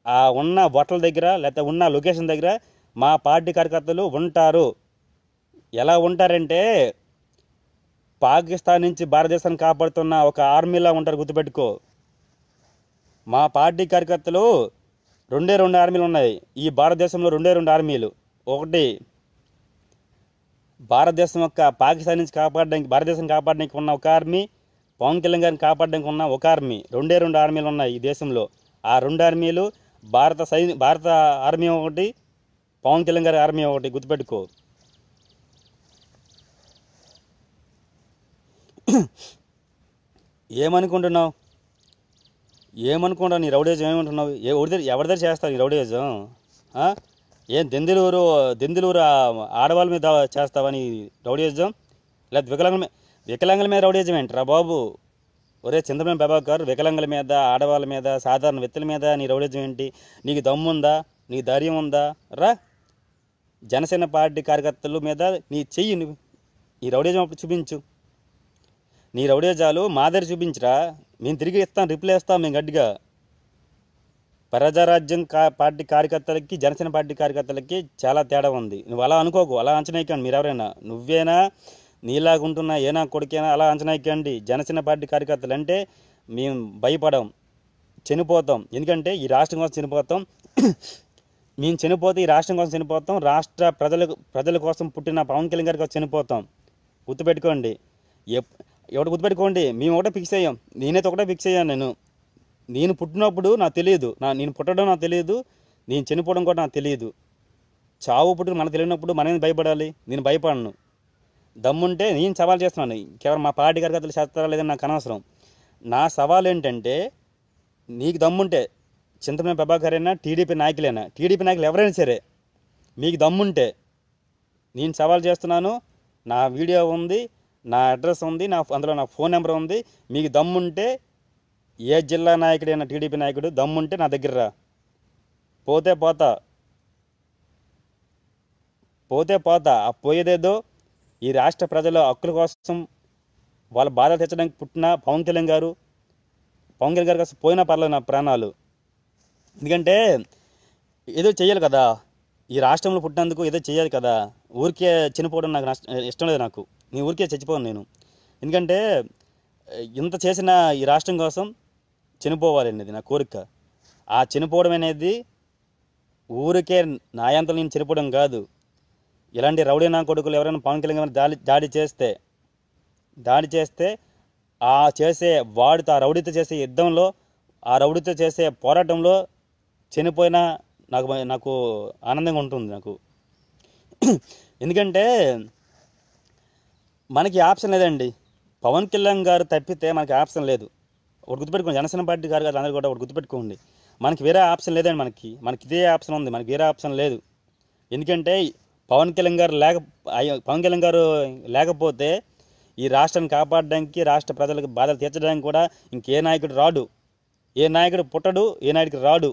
ఆ ఉన్న హోటల్ దగ్గర లేకపోతే ఉన్న లొకేషన్ దగ్గర మా పార్టీ కార్యకర్తలు ఉంటారు. ఎలా ఉంటారంటే, పాకిస్తాన్ నుంచి భారతదేశాన్ని కాపాడుతున్న ఒక ఆర్మీలా ఉంటారు. గుర్తుపెట్టుకో, మా పార్టీ కార్యకర్తలు రెండు ఆర్మీలు ఉన్నాయి ఈ భారతదేశంలో. రెండు ఆర్మీలు. ఒకటి భారతదేశం యొక్క పాకిస్తాన్ నుంచి కాపాడడానికి, భారతదేశం కాపాడడానికి ఉన్న ఒక ఆర్మీ, పవన్ కళ్యాణ్ గారిని కాపాడడానికి ఉన్న ఒక ఆర్మీ. రెండు ఆర్మీలు ఉన్నాయి ఈ దేశంలో. ఆ రెండు ఆర్మీలు భారత ఆర్మీ ఒకటి, పవన్ కళ్యాణ్ గారి ఆర్మీ ఒకటి. గుర్తుపెట్టుకో. ఏమనుకుంటున్నావు? నీ రౌడేజం ఏమంటున్నావు? ఎవరి దగ్గర చేస్తావు ఈ రౌడేజం? ఏం దెందులూరు ఆడవాళ్ళ మీద చేస్తావా నీ రౌడేజం? లేదా వికలాంగుల మీద రౌడేజం ఏంట్రా బాబు? ఒరే చంద్రబాబు ప్రభాకర్, వికలాంగుల మీద, ఆడవాళ్ళ మీద, సాధారణ వ్యక్తుల మీద నీ రౌడేజం ఏంటి? నీకు దమ్ముందా? నీకు ధైర్యం ఉందా? రా, జనసేన పార్టీ కార్యకర్తల మీద నీ చెయ్యి ఈ రౌడేజం అప్పుడు చూపించు. నీ రౌడేజాలు మా దగ్గర చూపించరా, మేము తిరిగి ఇస్తాం, రిప్లై ఇస్తాం మేము గట్టిగా. ప్రజారాజ్యం పార్టీ కార్యకర్తలకి, జనసేన పార్టీ కార్యకర్తలకి చాలా తేడా ఉంది. నువ్వు అలా అనుకోకు, అలా అంచనా ఎక్కండి. మీరు ఎవరైనా, నువ్వేనా, నీలాగుంటున్నా ఏనా కొడుకేనా, అలా అంచనా ఎక్కండి. జనసేన పార్టీ కార్యకర్తలు అంటే మేము భయపడం, చనిపోతాం. ఎందుకంటే ఈ రాష్ట్రం కోసం చనిపోతాం. మేము చనిపోతే ఈ రాష్ట్రం కోసం చనిపోతాం. రాష్ట్ర ప్రజల కోసం పుట్టిన పవన్ కళ్యాణ్ గారి కోసం చనిపోతాం. గుర్తుపెట్టుకోండి. ఎవడు గుర్తుపెట్టుకోండి, మేము ఒకటే ఫిక్స్ అయ్యాం. నేనైతే ఒకటే ఫిక్స్ అయ్యాను. నేను పుట్టినప్పుడు నాకు తెలియదు, నేను పుట్టడం నాకు తెలియదు, నేను చనిపోవడం కూడా నాకు తెలియదు. చావు పుట్టిన మనకు తెలియనప్పుడు మనం భయపడాలి. నేను భయపడను. దమ్ముంటే నేను సవాల్ చేస్తున్నాను. కేవలం మా పార్టీ కార్యకర్తలు చేస్తారా లేదని నాకు అనవసరం. నా సవాల్ ఏంటంటే, నీకు దమ్ముంటే, చింతమనేని ప్రభాకర్ అయినా, టీడీపీ నాయకులు ఎవరైనా సరే, మీకు దమ్ముంటే నేను సవాల్ చేస్తున్నాను. నా వీడియో ఉంది, నా అడ్రస్ ఉంది, అందులో నా ఫోన్ నెంబర్ ఉంది. మీకు దమ్ముంటే, ఏ జిల్లా నాయకుడైనా, టీడీపీ నాయకుడు దమ్ముంటే నా దగ్గర రా. పోతే పోతా. ఆ పోయేదేదో ఈ రాష్ట్ర ప్రజల హక్కుల కోసం, వాళ్ళ బాధ తెచ్చడానికి పుట్టిన పవన్ కళ్యాణ్ గారు కోసం పోయినా పర్లేదు నా ప్రాణాలు. ఎందుకంటే ఏదో చెయ్యాలి కదా, ఈ రాష్ట్రంలో పుట్టినందుకు ఏదో చేయాలి కదా. ఊరికే చనిపోవడం నాకు ఇష్టం లేదు. నేను ఊరికే చచ్చిపోను నేను. ఎందుకంటే ఇంత చేసిన ఈ రాష్ట్రం కోసం చనిపోవాలి అనేది నా కోరిక. ఆ చనిపోవడం అనేది ఊరికే నాయంతలో నేను చనిపోవడం కాదు. ఇలాంటి రౌడీ నా కొడుకులు ఎవరైనా పవన్ కళ్యాణ్ దాడి చేస్తే ఆ రౌడీతో చేసే యుద్ధంలో, ఆ రౌడీతో చేసే పోరాటంలో చనిపోయినా నాకు ఆనందంగా ఉంటుంది నాకు. ఎందుకంటే మనకి ఆప్షన్ లేదండి. పవన్ కళ్యాణ్ గారు తప్పితే మనకి ఆప్షన్ లేదు. ఒకటి గుర్తుపెట్టుకోండి, జనసేన పార్టీ గారు అందరూ కూడా ఒకటి గుర్తుపెట్టుకోండి, మనకి వేరే ఆప్షన్ లేదండి. మనకి ఇదే ఆప్షన్ ఉంది, మనకి వేరే ఆప్షన్ లేదు. ఎందుకంటే పవన్ కళ్యాణ్ గారు లేకపోతే ఈ రాష్ట్రాన్ని కాపాడడానికి, రాష్ట్ర ప్రజలకు బాధలు తీర్చడానికి కూడా ఇంకే నాయకుడు రాడు. ఏ నాయకుడు పుట్టడు, ఏ నాయకుడు రాడు.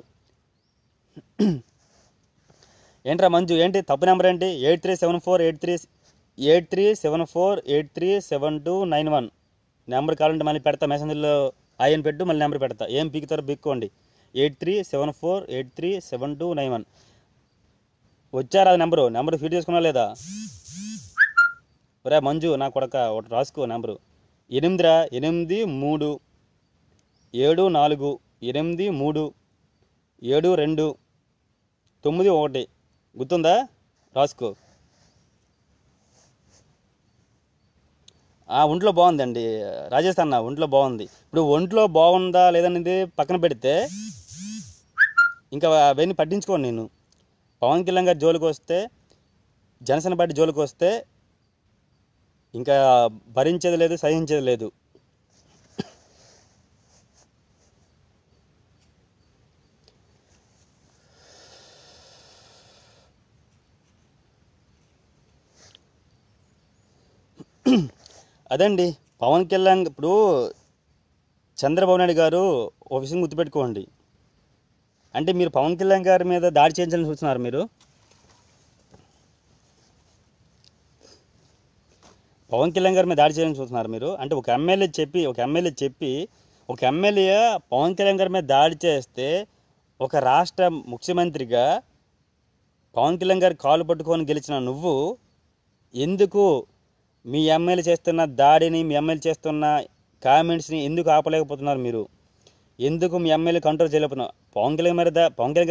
ఏంట్రా మంజు, ఏంటి తప్పు నెంబర్ ఏంటి? 837483 8374837291 నెంబర్ కావాలంటే మళ్ళీ పెడతా, మెసేంజర్లో ఆయన పెట్టు, మళ్ళీ నెంబర్ పెడతా. ఏం పీకుతారో పీక్కోండి. 8374837291. వచ్చారా నెంబరు ఫీడ్ చేసుకున్నా లేదా? ఒరే మంజు నా కొడక ఒకటి రాసుకో నెంబరు. 8374837291. గుర్తుందా? రాసుకో. ఒంట్లో బాగుందండి రాజేష్ అన్న, ఒంట్లో బాగుంది. ఇప్పుడు ఒంట్లో బాగుందా లేదనేది పక్కన పెడితే ఇంకా అవన్నీ పట్టించుకోండి. నేను పవన్ కళ్యాణ్ గారి జోలికి వస్తే, జనసేన పార్టీ జోలికి వస్తే ఇంకా భరించేది లేదు, సహించేది లేదు. అదండి పవన్ కళ్యాణ్. ఇప్పుడు చంద్రబాబు నాయుడు గారు ఒక విషయం గుర్తుపెట్టుకోండి. అంటే మీరు పవన్ కళ్యాణ్ గారి మీద దాడి చేయించాలని చూస్తున్నారు. మీరు పవన్ కళ్యాణ్ గారి మీద దాడి చేయాలని చూస్తున్నారు మీరు. అంటే ఒక ఎమ్మెల్యే పవన్ కళ్యాణ్ గారి మీద దాడి చేస్తే ఒక రాష్ట్ర ముఖ్యమంత్రిగా పవన్ కళ్యాణ్ గారి కాలు పట్టుకొని గెలిచిన నువ్వు ఎందుకు మీ ఎమ్మెల్యే చేస్తున్న దాడిని, మీ ఎమ్మెల్యే చేస్తున్న కామెంట్స్ని ఎందుకు ఆపలేకపోతున్నారు? మీరు ఎందుకు మీ ఎమ్మెల్యే కంట్రోల్ చేయలేకపోతున్నారు? పవన్ కళ్యాణ్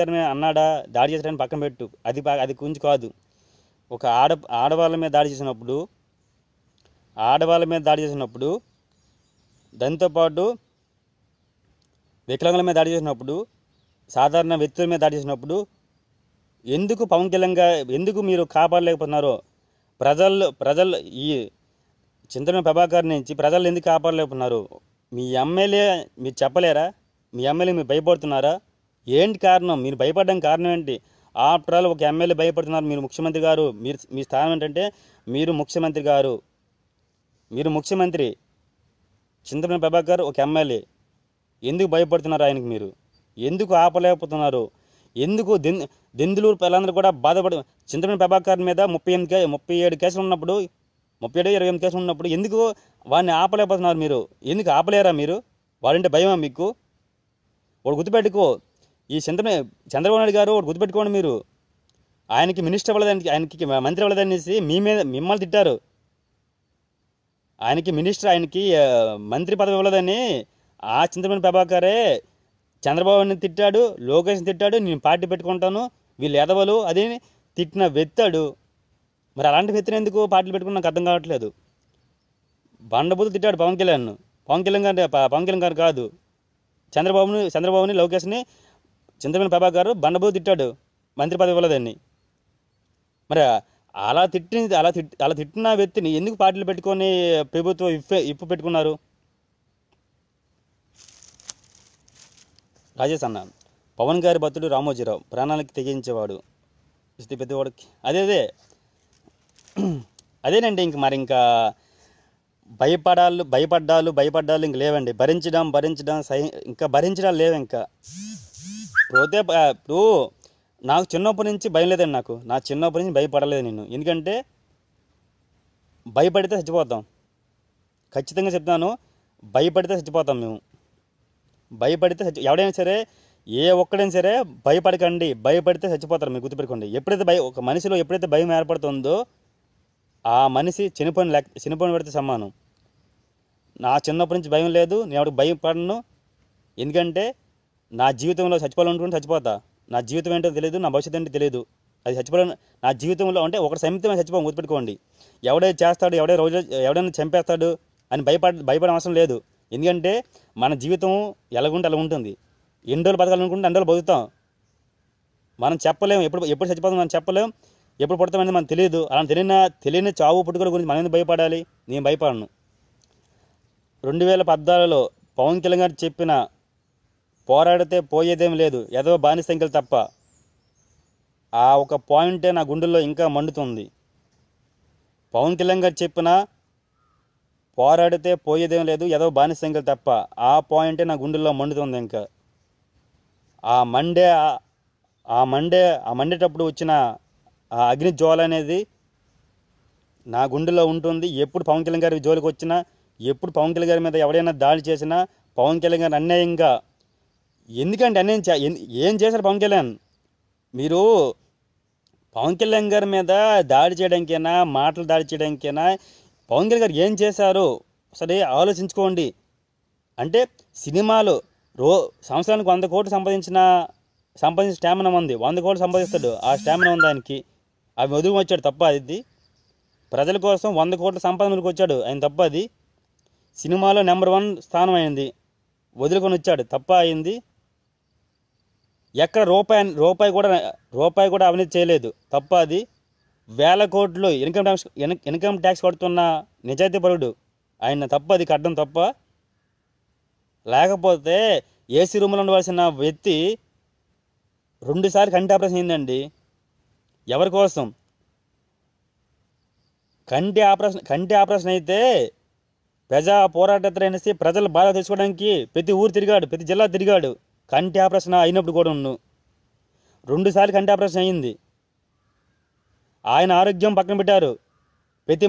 గారి మీద అన్నాడా దాడి చేసడానికి పక్కన పెట్టు, అది గురించి కాదు. ఒక ఆడవాళ్ళ మీద దాడి చేసినప్పుడు, దాంతోపాటు వికలాంగుల మీద దాడి చేసినప్పుడు, సాధారణ వ్యక్తుల మీద దాడి చేసినప్పుడు ఎందుకు పవన్ కళ్యాణ్ ఎందుకు మీరు కాపాడలేకపోతున్నారో ప్రజలు ఈ చింతమనేని ప్రభాకర్ నుంచి ప్రజలు ఎందుకు కాపాడలేకపోతున్నారు? మీ ఎమ్మెల్యే మీరు చెప్పలేరా? మీ ఎమ్మెల్యే మీరు భయపడుతున్నారా? ఏంటి కారణం? మీరు భయపడడానికి కారణం ఏంటి? ఆఫ్టర్ ఆల్ ఒక ఎమ్మెల్యే భయపడుతున్నారు. మీరు ముఖ్యమంత్రి గారు, మీ స్థానం ఏంటంటే మీరు ముఖ్యమంత్రి. చింతమనేని ప్రభాకర్ ఒక ఎమ్మెల్యే. ఎందుకు భయపడుతున్నారు ఆయనకి? మీరు ఎందుకు ఆపలేకపోతున్నారు? ఎందుకు దెందులూరు పిల్లలందరూ కూడా బాధపడి చింతమనేని ప్రభాకర్ మీద 37 కేసులు ఉన్నప్పుడు, 27-28 కేసులు ఉన్నప్పుడు ఎందుకు వాడిని ఆపలేకపోతున్నారు? మీరు ఎందుకు ఆపలేరా? మీరు వాడంటే భయమా మీకు? వాడు గుర్తుపెట్టుకో, ఈ చంద్రబాబు నాయుడు గారు వాడు గుర్తుపెట్టుకోండి. మీరు ఆయనకి మినిస్టర్ ఇవ్వలేదని, ఆయనకి మంత్రి ఇవ్వలేదనేసి మిమ్మల్ని తిట్టారు. ఆయనకి మంత్రి పదవి ఇవ్వలేదని ఆ చింతమనేని ప్రభాకరే చంద్రబాబుని తిట్టాడు, లోకేష్ని తిట్టాడు. నేను పార్టీ పెట్టుకుంటాను, వీళ్ళు ఎదవలు అది తిట్టిన వ్యక్తాడు. మరి అలాంటి వ్యక్తిని ఎందుకు పార్టీలు పెట్టుకుని నాకు అర్థం కావట్లేదు. బండబూతులు తిట్టాడు పవన్ కళ్యాణ్ గారు కాదు, చంద్రబాబుని లోకేష్ని చింతమనేని ప్రభాకర్ బండబూతులు తిట్టాడు మంత్రి పదవి ఇవ్వలేదని. మరి అలా తిట్టిన వ్యక్తిని ఎందుకు పార్టీలు పెట్టుకొని ప్రభుత్వం ఇప్పు పెట్టుకున్నారు? రాజేష్ అన్న, పవన్ గారి భక్తుడు రామోజీరావు ప్రాణాలకి తెగించేవాడు, ఇస్తే పెద్దవాడికి అదేనండి. ఇంకా భయపడ్డాలు ఇంక లేవండి. భరించడం ఇంకా భరించడాలు లేవు. ఇంకా ఇప్పుడు నాకు చిన్నప్పటి నుంచి భయం లేదండి. నా చిన్నప్పటి నుంచి భయపడలేదు నేను. ఎందుకంటే భయపడితే చచ్చిపోతాం. ఖచ్చితంగా చెప్తాను, భయపడితే చచ్చిపోతాం మేము. ఎవడైనా సరే, ఏ ఒక్కడైనా సరే భయపడకండి. భయపడితే చచ్చిపోతారు. మీరు గుర్తుపెట్టుకోండి. ఒక మనిషిలో ఎప్పుడైతే భయం ఏర్పడుతుందో ఆ మనిషి చనిపోయిన పెడితే సమానం. నా చిన్నప్పటి నుంచి భయం లేదు, నేను ఎవరికి భయపడను. ఎందుకంటే నా జీవితంలో చచ్చిపోవాలనుకుంటే చచ్చిపోతా. నా జీవితం ఏంటో తెలియదు, నా భవిష్యత్తు ఏంటో తెలియదు. అది చచ్చిపోవాలని నా జీవితంలో అంటే ఒకటి సమితమే చచ్చిపోవాలి. గుర్తుపెట్టుకోండి. ఎవడైతే చేస్తాడు, ఎవడైనా చంపేస్తాడు అని భయపడే అవసరం లేదు. ఎందుకంటే మన జీవితం ఎలాగుంటే అలా ఉంటుంది. ఎన్ని రోజులు బతకాలనుకుంటే అన్ని రోజులు బతుకుతాం. మనం చెప్పలేము ఎప్పుడు చచ్చిపోతాం, మనం చెప్పలేం. ఎప్పుడు పుడతామనేది మనకు తెలియదు. అలా తెలియని చావు పుట్టుకల గురించి మనం ఎందుకు భయపడాలి? నేను భయపడను. 2014లో పవన్ కళ్యాణ్ గారు చెప్పిన పోరాడితే పోయేదేం లేదు, ఏదో బానిస సంఖ్యలు తప్ప, ఆ ఒక పాయింటే నా గుండెల్లో ఇంకా మండుతుంది. పవన్ కళ్యాణ్ గారు చెప్పిన పోరాడితే పోయేదేం లేదు, ఏదో బానిస సంఖ్యలు తప్ప, ఆ పాయింటే నా గుండెల్లో మండుతుంది. ఇంకా ఆ మండేటప్పుడు వచ్చిన ఆ అగ్ని జ్వాల అనేది నా గుండెలో ఉంటుంది. ఎప్పుడు పవన్ కళ్యాణ్ గారి జోలికి వచ్చినా, ఎప్పుడు పవన్ కళ్యాణ్ గారి మీద ఎవరైనా దాడి చేసినా, పవన్ కళ్యాణ్ గారు అన్యాయంగా ఎందుకంటే ఏం చేశారు పవన్ కళ్యాణ్? మీరు పవన్ కళ్యాణ్ గారి మీద దాడి చేయడానికైనా, మాటలు దాడి చేయడానికైనా పవన్ కళ్యాణ్ గారు ఏం చేశారు సరే ఆలోచించుకోండి. అంటే సినిమాలు సంవత్సరానికి 100 కోట్లు సంపాదించిన స్టామినా ఉంది. 100 కోట్లు సంపాదిస్తాడు, ఆ స్టామినా ఉంది ఆయనకి. అవి వదులుకు వచ్చాడు, తప్ప అది? ప్రజల కోసం 100 కోట్ల సంపాదనలకు వచ్చాడు ఆయన, తప్ప అది? సినిమాలో నెంబర్ 1 స్థానం అయింది, వదులుకొని వచ్చాడు, తప్ప అయింది? ఎక్కడ రూపాయి కూడా అవినీతి చేయలేదు, తప్ప అది? వేల కోట్లు ఇన్కమ్ ట్యాక్స్ కడుతున్న నిజాయితీ పరుడు ఆయన, తప్ప అది కట్టడం తప్ప? లేకపోతే ఏసీ రూమ్లో ఉండవలసిన వ్యక్తి 2 సార్లు కంటి ఆపరేషన్ అయిందండి. ఎవరి కోసం? కంటి ఆపరేషన్ అయితే ప్రజా పోరాటయాత్ర అనేసి ప్రజల బాధ తెచ్చుకోవడానికి ప్రతి ఊరు తిరిగాడు, ప్రతి జిల్లా తిరిగాడు. కంటి ఆపరేషన్ అయినప్పుడు కూడా 2 సార్లు కంటి ఆపరేషన్ అయ్యింది. ఆయన ఆరోగ్యం పక్కన పెట్టారు. ప్రతి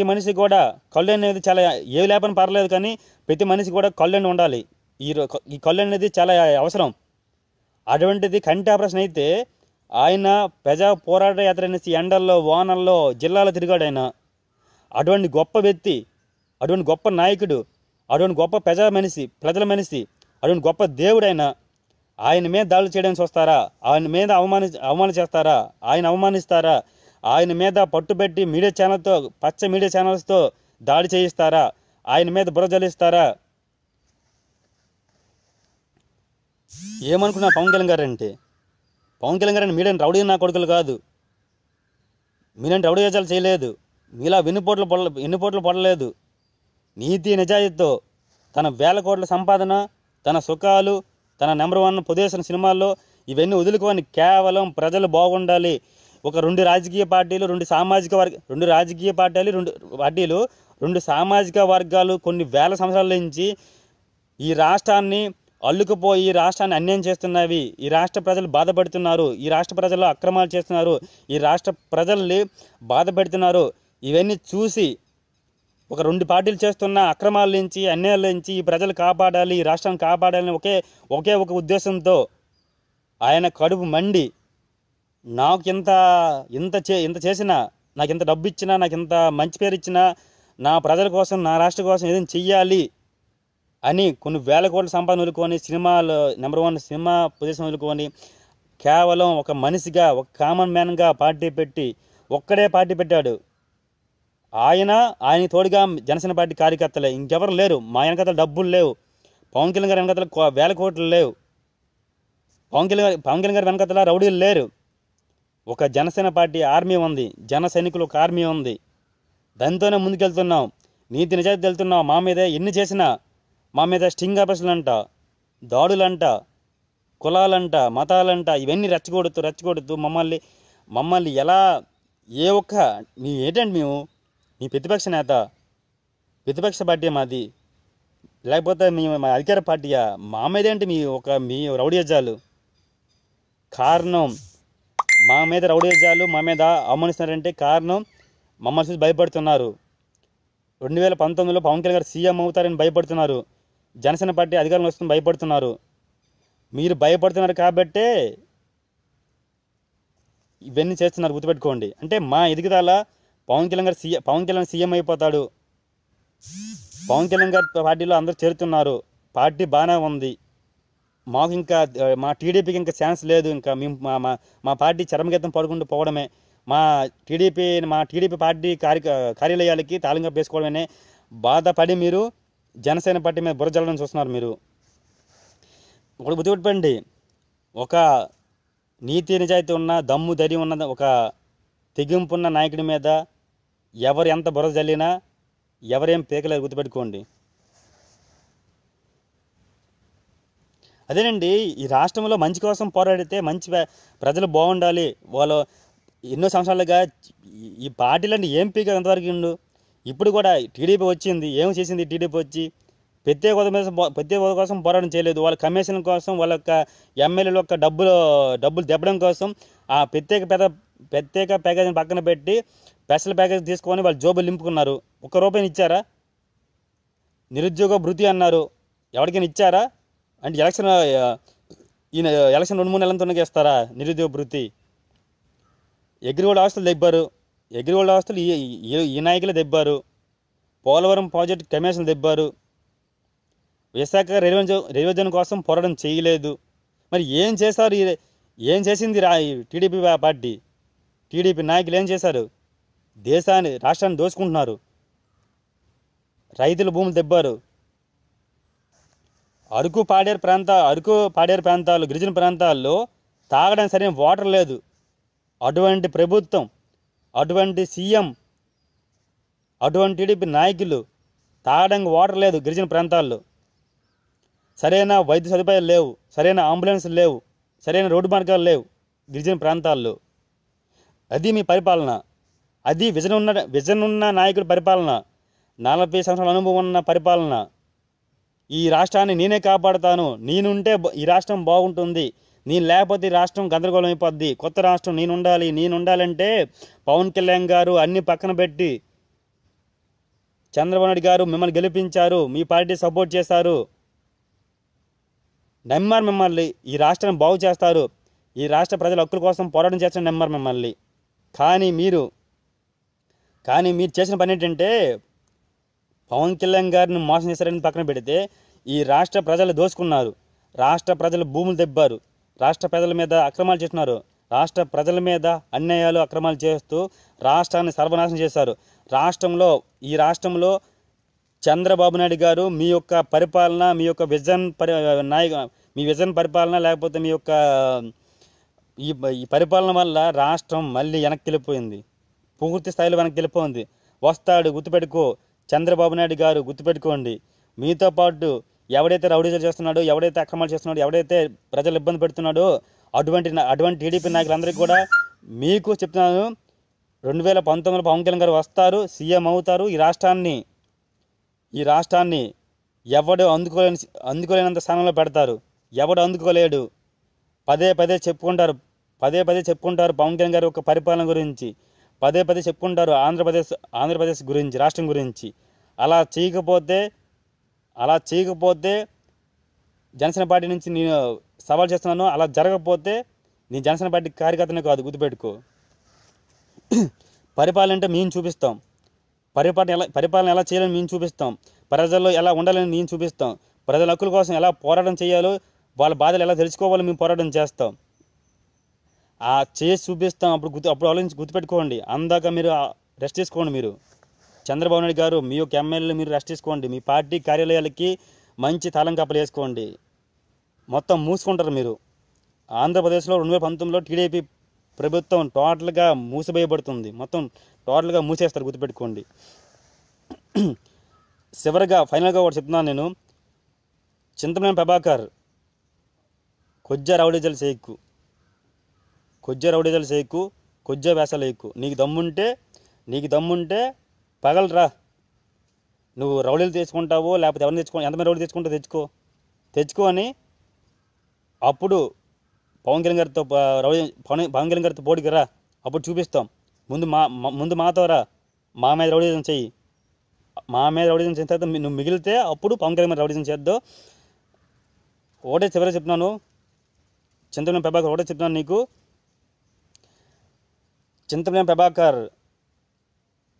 మనిషి కూడా కళ్ళు అనేది చాలా, ఏ లేపని పర్లేదు కానీ ప్రతి మనిషి కూడా కళ్ళు అనేది ఉండాలి. ఈ కళ్ళు అనేది చాలా అవసరం. అటువంటిది కంటి ఆపరేషన్ అయితే ఆయన ప్రజా పోరాట యాత్ర అనేసి ఎండల్లో వానల్లో జిల్లాలో తిరిగాడు ఆయన. అటువంటి గొప్ప వ్యక్తి, అటువంటి గొప్ప నాయకుడు, అటువంటి గొప్ప ప్రజల మనిషి, అటువంటి గొప్ప దేవుడు ఆయన మీద దాడులు చేయడానికి చూస్తారా? ఆయన మీద అవమానం చేస్తారా? ఆయన అవమానిస్తారా? ఆయన మీద పట్టుబెట్టి పచ్చ మీడియా ఛానల్స్తో దాడి చేయిస్తారా? ఆయన మీద బుర్ర జల్లిస్తారా? ఏమనుకున్నా పవన్ కళ్యాణ్ గారు అంటే? పవన్ కళ్యాణ్ గారు మీడియా రౌడీ నా కొడుకులు కాదు. మీరంటే రౌడీ యజాలు చేయలేదు. మీలా ఎన్నిపోట్లు పడలేదు. నీతి నిజాయితీతో తన వేల కోట్ల సంపాదన, తన సుఖాలు, తన నెంబర్ 1 పొజిషన్ సినిమాల్లో ఇవన్నీ వదులుకొని కేవలం ప్రజలు బాగుండాలి. ఒక 2 రాజకీయ పార్టీలు, 2 సామాజిక వర్గాలు కొన్ని వేల సంవత్సరాల నుంచి ఈ రాష్ట్రాన్ని అల్లుకుపోయి ఈ రాష్ట్రాన్ని అన్యాయం చేస్తున్నవి. ఈ రాష్ట్ర ప్రజలు బాధపడుతున్నారు. ఈ రాష్ట్ర ప్రజలు అక్రమాలు చేస్తున్నారు. ఈ రాష్ట్ర ప్రజల్ని బాధ పెడుతున్నారు. ఇవన్నీ చూసి ఒక 2 పార్టీలు చేస్తున్న అక్రమాల నుంచి, అన్యాయాల నుంచి ఈ ప్రజలు కాపాడాలి, ఈ రాష్ట్రాన్ని కాపాడాలని ఒకే ఒక ఉద్దేశంతో ఆయన కడుపు మండి నాకు ఇంత చేసినా, నాకు ఇంత డబ్బు ఇచ్చినా, నాకు ఇంత మంచి పేరు ఇచ్చినా, నా ప్రజల కోసం, నా రాష్ట్ర కోసం ఏదైనా చెయ్యాలి అని కొన్ని వేల కోట్ల సంపాదన వదులుకొని, సినిమాలో నెంబర్ 1 సినిమా పొజిషన్ వదులుకొని కేవలం ఒక మనిషిగా, ఒక కామన్ మ్యాన్గా ఒక్కడే పార్టీ పెట్టాడు. ఆయన తోడుగా జనసేన పార్టీ కార్యకర్తలే, ఇంకెవరు లేరు. మా వెనకతల డబ్బులు లేవు. పవన్ కళ్యాణ్ గారి వెనకతల వేల కోట్లు లేవు. పవన్ కళ్యాణ్ గారి వెనకతల రౌడీలు లేరు. ఒక జనసేన పార్టీ ఆర్మీ ఉంది, జన సైనికులు ఒక ఆర్మీ ఉంది. దాంతోనే ముందుకెళ్తున్నాం, నీతి నిజాయితీ వెళ్తున్నాం. మా మీద ఎన్ని చేసినా, మా మీద స్టింగ్ ఆపరేషన్లు అంట, దాడులంట, కులాలంట, మతాలంట, ఇవన్నీ రెచ్చగొడుతూ మమ్మల్ని ఎలా ఏంటండి మేము మీ ప్రతిపక్ష నేత, ప్రతిపక్ష పార్టీ మాది, లేకపోతే మా అధికార పార్టీయా? మా మీద ఏంటి మీ రౌడీయజాలు? కారణం మా మీద రౌడీయజాలు, మా మీద అవమానిస్తున్నారంటే కారణం మమ్మల్ని చూసి భయపడుతున్నారు. 2019లో పవన్ కళ్యాణ్ గారు సీఎం అవుతారని భయపడుతున్నారు. జనసేన పార్టీ అధికారంలో వస్తుందని భయపడుతున్నారు. మీరు భయపడుతున్నారు కాబట్టే ఇవన్నీ చేస్తున్నారు, గుర్తుపెట్టుకోండి. అంటే మా ఎదుగుదల పవన్ కళ్యాణ్ సీఎం అయిపోతాడు, పవన్ కళ్యాణ్ గారి పార్టీలో అందరూ చేరుతున్నారు, పార్టీ బాగానే ఉంది, మాకు ఇంకా మా టీడీపీకి ఇంకా ఛాన్స్ లేదు, ఇంకా మేము మా పార్టీ చరమగీతం పడుకుంటూ పోవడమే, మా టీడీపీ పార్టీ కార్యాలయాలకి తాళంగా వేసుకోవడమే బాధపడి మీరు జనసేన పార్టీ మీద బుర్ర జల్లడం చూస్తున్నారు. మీరు ఒకటి గుర్తుపెట్టుకోండి, ఒక నీతి నిజాయితీ ఉన్న, దమ్ము ధైర్యం ఉన్న, ఒక తెగింపున్న నాయకుడి మీద ఎవరు ఎంత బుర్ర జల్లినా ఎవరేం పీకలేరు, గుర్తుపెట్టుకోండి. అదేనండి, ఈ రాష్ట్రంలో మంచి కోసం పోరాడితే ప్రజలు బాగుండాలి. వాళ్ళు ఎన్నో సంవత్సరాలుగా ఈ పార్టీలన్నీ ఏం పీక ఎంతవరకు ఉండు. ఇప్పుడు కూడా టీడీపీ వచ్చింది, ఏం చేసింది? టీడీపీ వచ్చి ప్రత్యేక హోదా కోసం పోరాటం చేయలేదు. వాళ్ళ కమిషన్ కోసం, వాళ్ళ యొక్క ఎమ్మెల్యేల యొక్క డబ్బులు దెబ్బడం కోసం ఆ ప్రత్యేక ప్యాకేజీని పక్కన పెట్టి స్పెషల్ ప్యాకేజ్ తీసుకొని వాళ్ళు జోబులు నింపుకున్నారు. ₹1 ఇచ్చారా? నిరుద్యోగ భృతి అన్నారు, ఎవరికైనా ఇచ్చారా? అంటే ఈయన ఎలక్షన్ 2-3 నెలలతోనే ఇస్తారా నిరుద్యోగ భృతి? అగ్రిగోల్డ్ ఆస్తులు దెబ్బారు. అగ్రిగోల్డ్ ఆస్తులు ఈ నాయకులే దెబ్బారు. పోలవరం ప్రాజెక్టు కమిషన్ దెబ్బారు. విశాఖ రైల్వే జోన్ కోసం పోరాటం చేయలేదు. మరి ఏం చేశారు? ఏం చేసింది టీడీపీ పార్టీ, టీడీపీ నాయకులు ఏం చేశారు? రాష్ట్రాన్ని దోచుకుంటున్నారు. రైతుల భూములు దెబ్బారు. అరకు పాడేరు ప్రాంతాలు, గిరిజన ప్రాంతాల్లో తాగడానికి సరైన వాటర్ లేదు. అటువంటి ప్రభుత్వం, అటువంటి సీఎం, అటువంటి టీడీపీ నాయకులు, తాగడానికి వాటర్ లేదు గిరిజన ప్రాంతాల్లో, సరైన వైద్య సదుపాయాలు లేవు, సరైన అంబులెన్సులు లేవు, సరైన రోడ్డు మార్గాలు లేవు గిరిజన ప్రాంతాల్లో. అది మీ పరిపాలన. అది విజన్ ఉన్న నాయకుడి పరిపాలన. 40 సంవత్సరాల అనుభవం ఉన్న పరిపాలన. ఈ రాష్ట్రాన్ని నేనే కాపాడుతాను, నేనుంటే ఈ రాష్ట్రం బాగుంటుంది, నేను లేకపోతే ఈ రాష్ట్రం గందరగోళం అయిపోద్ది, కొత్త రాష్ట్రం నేనుండాలంటే పవన్ కళ్యాణ్ గారు అన్ని పక్కన పెట్టి, చంద్రబాబు నాయుడు గారు మిమ్మల్ని గెలిపించారు, మీ పార్టీ సపోర్ట్ చేశారు, నమ్మారు మిమ్మల్ని, ఈ రాష్ట్రాన్ని బాగు చేస్తారు, ఈ రాష్ట్ర ప్రజల హక్కుల కోసం పోరాటం చేస్తారని నమ్మారు మిమ్మల్ని. కానీ మీరు చేసిన పని ఏంటంటే పవన్ కళ్యాణ్ గారిని మోసం చేశారని పక్కన పెడితే ఈ రాష్ట్ర ప్రజలు దోచుకున్నారు. రాష్ట్ర ప్రజల భూములు దెబ్బారు. రాష్ట్ర ప్రజల మీద అక్రమాలు చేస్తున్నారు. రాష్ట్ర ప్రజల మీద అన్యాయాలు, అక్రమాలు చేస్తూ రాష్ట్రాన్ని సర్వనాశనం చేశారు. ఈ రాష్ట్రంలో చంద్రబాబు నాయుడు గారు మీ యొక్క పరిపాలన, మీ యొక్క మీ విజన్ పరిపాలన, లేకపోతే మీ యొక్క ఈ పరిపాలన వల్ల రాష్ట్రం మళ్ళీ వెనక్కి వెళ్ళిపోయింది. పూర్తి స్థాయిలో వెనక్కి వెళ్ళిపోయింది. వస్తాడు, గుర్తుపెట్టుకో, చంద్రబాబు నాయుడు గారు గుర్తుపెట్టుకోండి. మీతో పాటు ఎవడైతే రౌడీజాలు చేస్తున్నాడో, ఎవడైతే అక్రమాలు చేస్తున్నాడో, ఎవడైతే ప్రజలు ఇబ్బంది పెడుతున్నాడో అటువంటి టీడీపీ నాయకులందరికీ కూడా మీకు చెప్తున్నాను, 2019లో పవన్ కళ్యాణ్ గారు వస్తారు, సీఎం అవుతారు. ఈ రాష్ట్రాన్ని ఎవడు అందుకోలేనంత స్థానంలో పెడతారు. ఎవడు అందుకోలేడు. పదే పదే చెప్పుకుంటారు పవన్ కళ్యాణ్ గారి యొక్క పరిపాలన గురించి, పదే చెప్పుకుంటారు ఆంధ్రప్రదేశ్ గురించి, రాష్ట్రం గురించి. అలా చేయకపోతే జనసేన పార్టీ నుంచి నేను సవాల్ చేస్తున్నాను. అలా జరగకపోతే నేను జనసేన పార్టీ కార్యకర్తనే కాదు, గుర్తుపెట్టుకో. పరిపాలన అంటే మేము చూపిస్తాం. పరిపాలన ఎలా చేయాలని మేము చూపిస్తాం. ప్రజల్లో ఎలా ఉండాలని మేము చూపిస్తాం. ప్రజల హక్కుల కోసం ఎలా పోరాటం చేయాలో, వాళ్ళ బాధలు ఎలా తెలుసుకోవాలో మేము పోరాటం చేస్తాం. చేసి చూపిస్తాం. అప్పుడు ఆలోచించి గుర్తుపెట్టుకోండి. అందాక మీరు రెస్ట్ తీసుకోండి. మీరు చంద్రబాబు నాయుడు గారు, మీ యొక్క ఎమ్మెల్యేలు మీరు రెస్ట్ తీసుకోండి. మీ పార్టీ కార్యాలయాలకి మంచి తాళం కప్పలు వేసుకోండి. మొత్తం మూసుకుంటారు మీరు. ఆంధ్రప్రదేశ్లో 2019లో టీడీపీ ప్రభుత్వం టోటల్గా మూసివేయబడుతుంది. మొత్తం టోటల్గా మూసేస్తారు, గుర్తుపెట్టుకోండి. ఫైనల్గా ఒకటి చెప్తున్నాను నేను. చింతమనేని ప్రభాకర్ కొజ్జా రౌడీజాలు చేయకు, కొజ్జా వేషాలు వేయకు. నీకు దమ్ముంటే పగలరా. నువ్వు రౌడీలు తెచ్చుకుంటావో, లేకపోతే ఎవరిని ఎంతమంది రౌడీ తెచ్చుకుంటావో తెచ్చుకొని అప్పుడు పవన్ కళ్యాణ్ గారితో పోటీకి రా. అప్పుడు చూపిస్తాం. ముందు మాతో రా. మా మీద రౌడీజం చెయ్యి. చేసిన తర్వాత నువ్వు మిగిలితే అప్పుడు పవన్ కళ్యాణ్ మీద రౌడీజం చేద్దాం. ఒకటే చివరి చెప్తున్నాను, చింతమనేని ప్రభాకర్, ఒకటే చెప్తున్నాను నీకు. చింతమనేని ప్రభాకర్,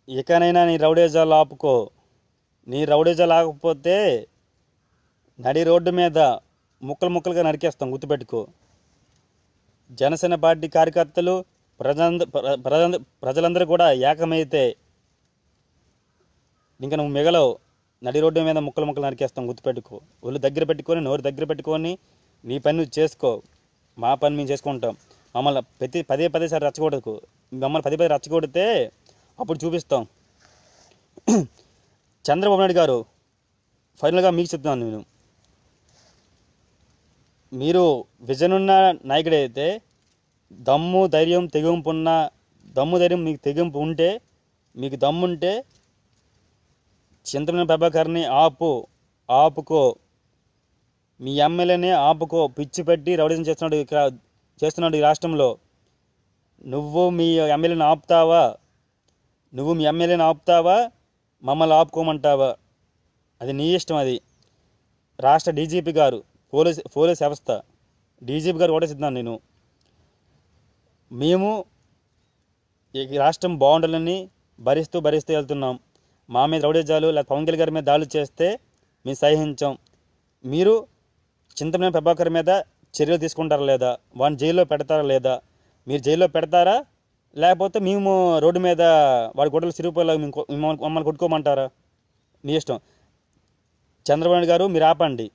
ఇకనైనా నీ రౌడీజాలు ఆపుకో. నీ రౌడీజాలు ఆగకపోతే నడి రోడ్డు మీద ముక్కలుగా నరికేస్తాం, గుర్తుపెట్టుకో. జనసేన పార్టీ కార్యకర్తలు, ప్రజలందరూ కూడా ఏకమైతే ఇంకా నువ్వు మిగలవు. నడి రోడ్డు మీద ముక్కలు నరికేస్తాం, గుర్తుపెట్టుకో. ఒళ్ళు దగ్గర పెట్టుకొని, నోరు దగ్గర పెట్టుకొని నీ పని నువ్వు చేసుకో. మా పని మేము చేసుకుంటాం. మమ్మల్ని పదే సారి రెచ్చగొడకు. మమ్మల్ని పదే రెచ్చగొడితే అప్పుడు చూపిస్తాం. చంద్రబాబు నాయుడు గారు, ఫైనల్గా మీకు చెప్తున్నాను నేను, మీరు విజన్ ఉన్న నాయకుడైతే, దమ్ము ధైర్యం మీకు దమ్ముంటే చింతమనేని ప్రభాకర్ని ఆపుకో. మీ ఎమ్మెల్యేనే ఆపుకో. పిచ్చి పెట్టి రౌడీజం చేస్తున్నాడు ఈ రాష్ట్రంలో. నువ్వు మీ ఎమ్మెల్యేని ఆపుతావా? నువ్వు మీ ఎమ్మెల్యేని ఆపుతావా, మమ్మల్ని ఆపుకోమంటావా? అది నీ ఇష్టం. అది రాష్ట్ర డీజీపీ గారు, పోలీస్ వ్యవస్థ డీజీపీ గారు ఓటేసిద్దాను నేను. మేము ఈ రాష్ట్రం బాగుండాలని భరిస్తూ వెళ్తున్నాం. మా మీద రౌడీజాలు లేదా పవన్ కళ్యాణ్ గారి మీద దాడులు చేస్తే మేము సహించాం. మీరు చింతమనేని ప్రభాకర్ మీద చర్యలు తీసుకుంటారా లేదా, వాడిని జైల్లో పెడతారా లేదా? మీరు జైల్లో పెడతారా, లేకపోతే మేము రోడ్డు మీద వాడి గొడవలు సిరిగిపోయేలాగా మమ్మల్ని కొట్టుకోమంటారా? మీ ఇష్టం. చంద్రబాబు నాయుడు గారు మీరు ఆపండి,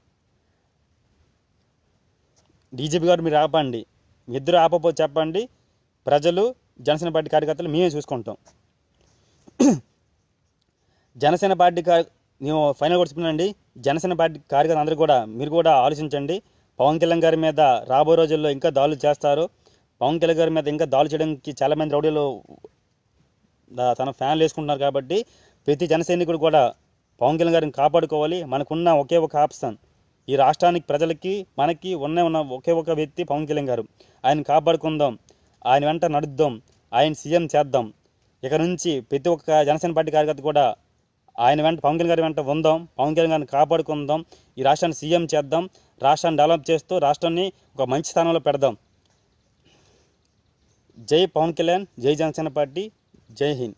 డీజీపీ గారు మీరు ఆపండి. మీ ఇద్దరు ఆపకపోతే చెప్పండి, ప్రజలు జనసేన పార్టీ కార్యకర్తలు మేమే చూసుకుంటాం. జనసేన పార్టీ నేను ఫైనల్ కూడా చెప్తున్నానండి, జనసేన పార్టీ కార్యకర్తలు అందరూ కూడా మీరు కూడా ఆలోచించండి. పవన్ కళ్యాణ్ గారి మీద రాబోయే రోజుల్లో ఇంకా దాడులు చేస్తారు. పవన్ కళ్యాణ్ గారి మీద ఇంకా దాడులు చేయడానికి చాలామంది రౌడీలు తన ఫ్యాన్లు వేసుకుంటున్నారు. కాబట్టి ప్రతి జనసైనికుడు కూడా పవన్ కళ్యాణ్ గారిని కాపాడుకోవాలి. మనకున్న ఒకే ఒక ఆప్షన్, ఈ రాష్ట్రానికి ప్రజలకి మనకి ఉన్న ఒకే ఒక వ్యక్తి పవన్ కళ్యాణ్ గారు. ఆయన కాపాడుకుందాం, ఆయన వెంట నడుద్దాం, ఆయన సీఎం చేద్దాం. ఇక నుంచి ప్రతి ఒక్క జనసేన పార్టీ కార్యకర్త కూడా ఆయన వెంట, పవన్ కళ్యాణ్ గారి వెంట ఉందాం, పవన్ కళ్యాణ్ గారిని కాపాడుకుందాం, ఈ రాష్ట్రాన్ని సీఎం చేద్దాం, రాష్ట్రాన్ని డెవలప్ చేస్తూ రాష్ట్రాన్ని ఒక మంచి స్థానంలో పెడదాం. జై పవన్ కళ్యాణ్, జై జనసేన పార్టీ, జై హింద్.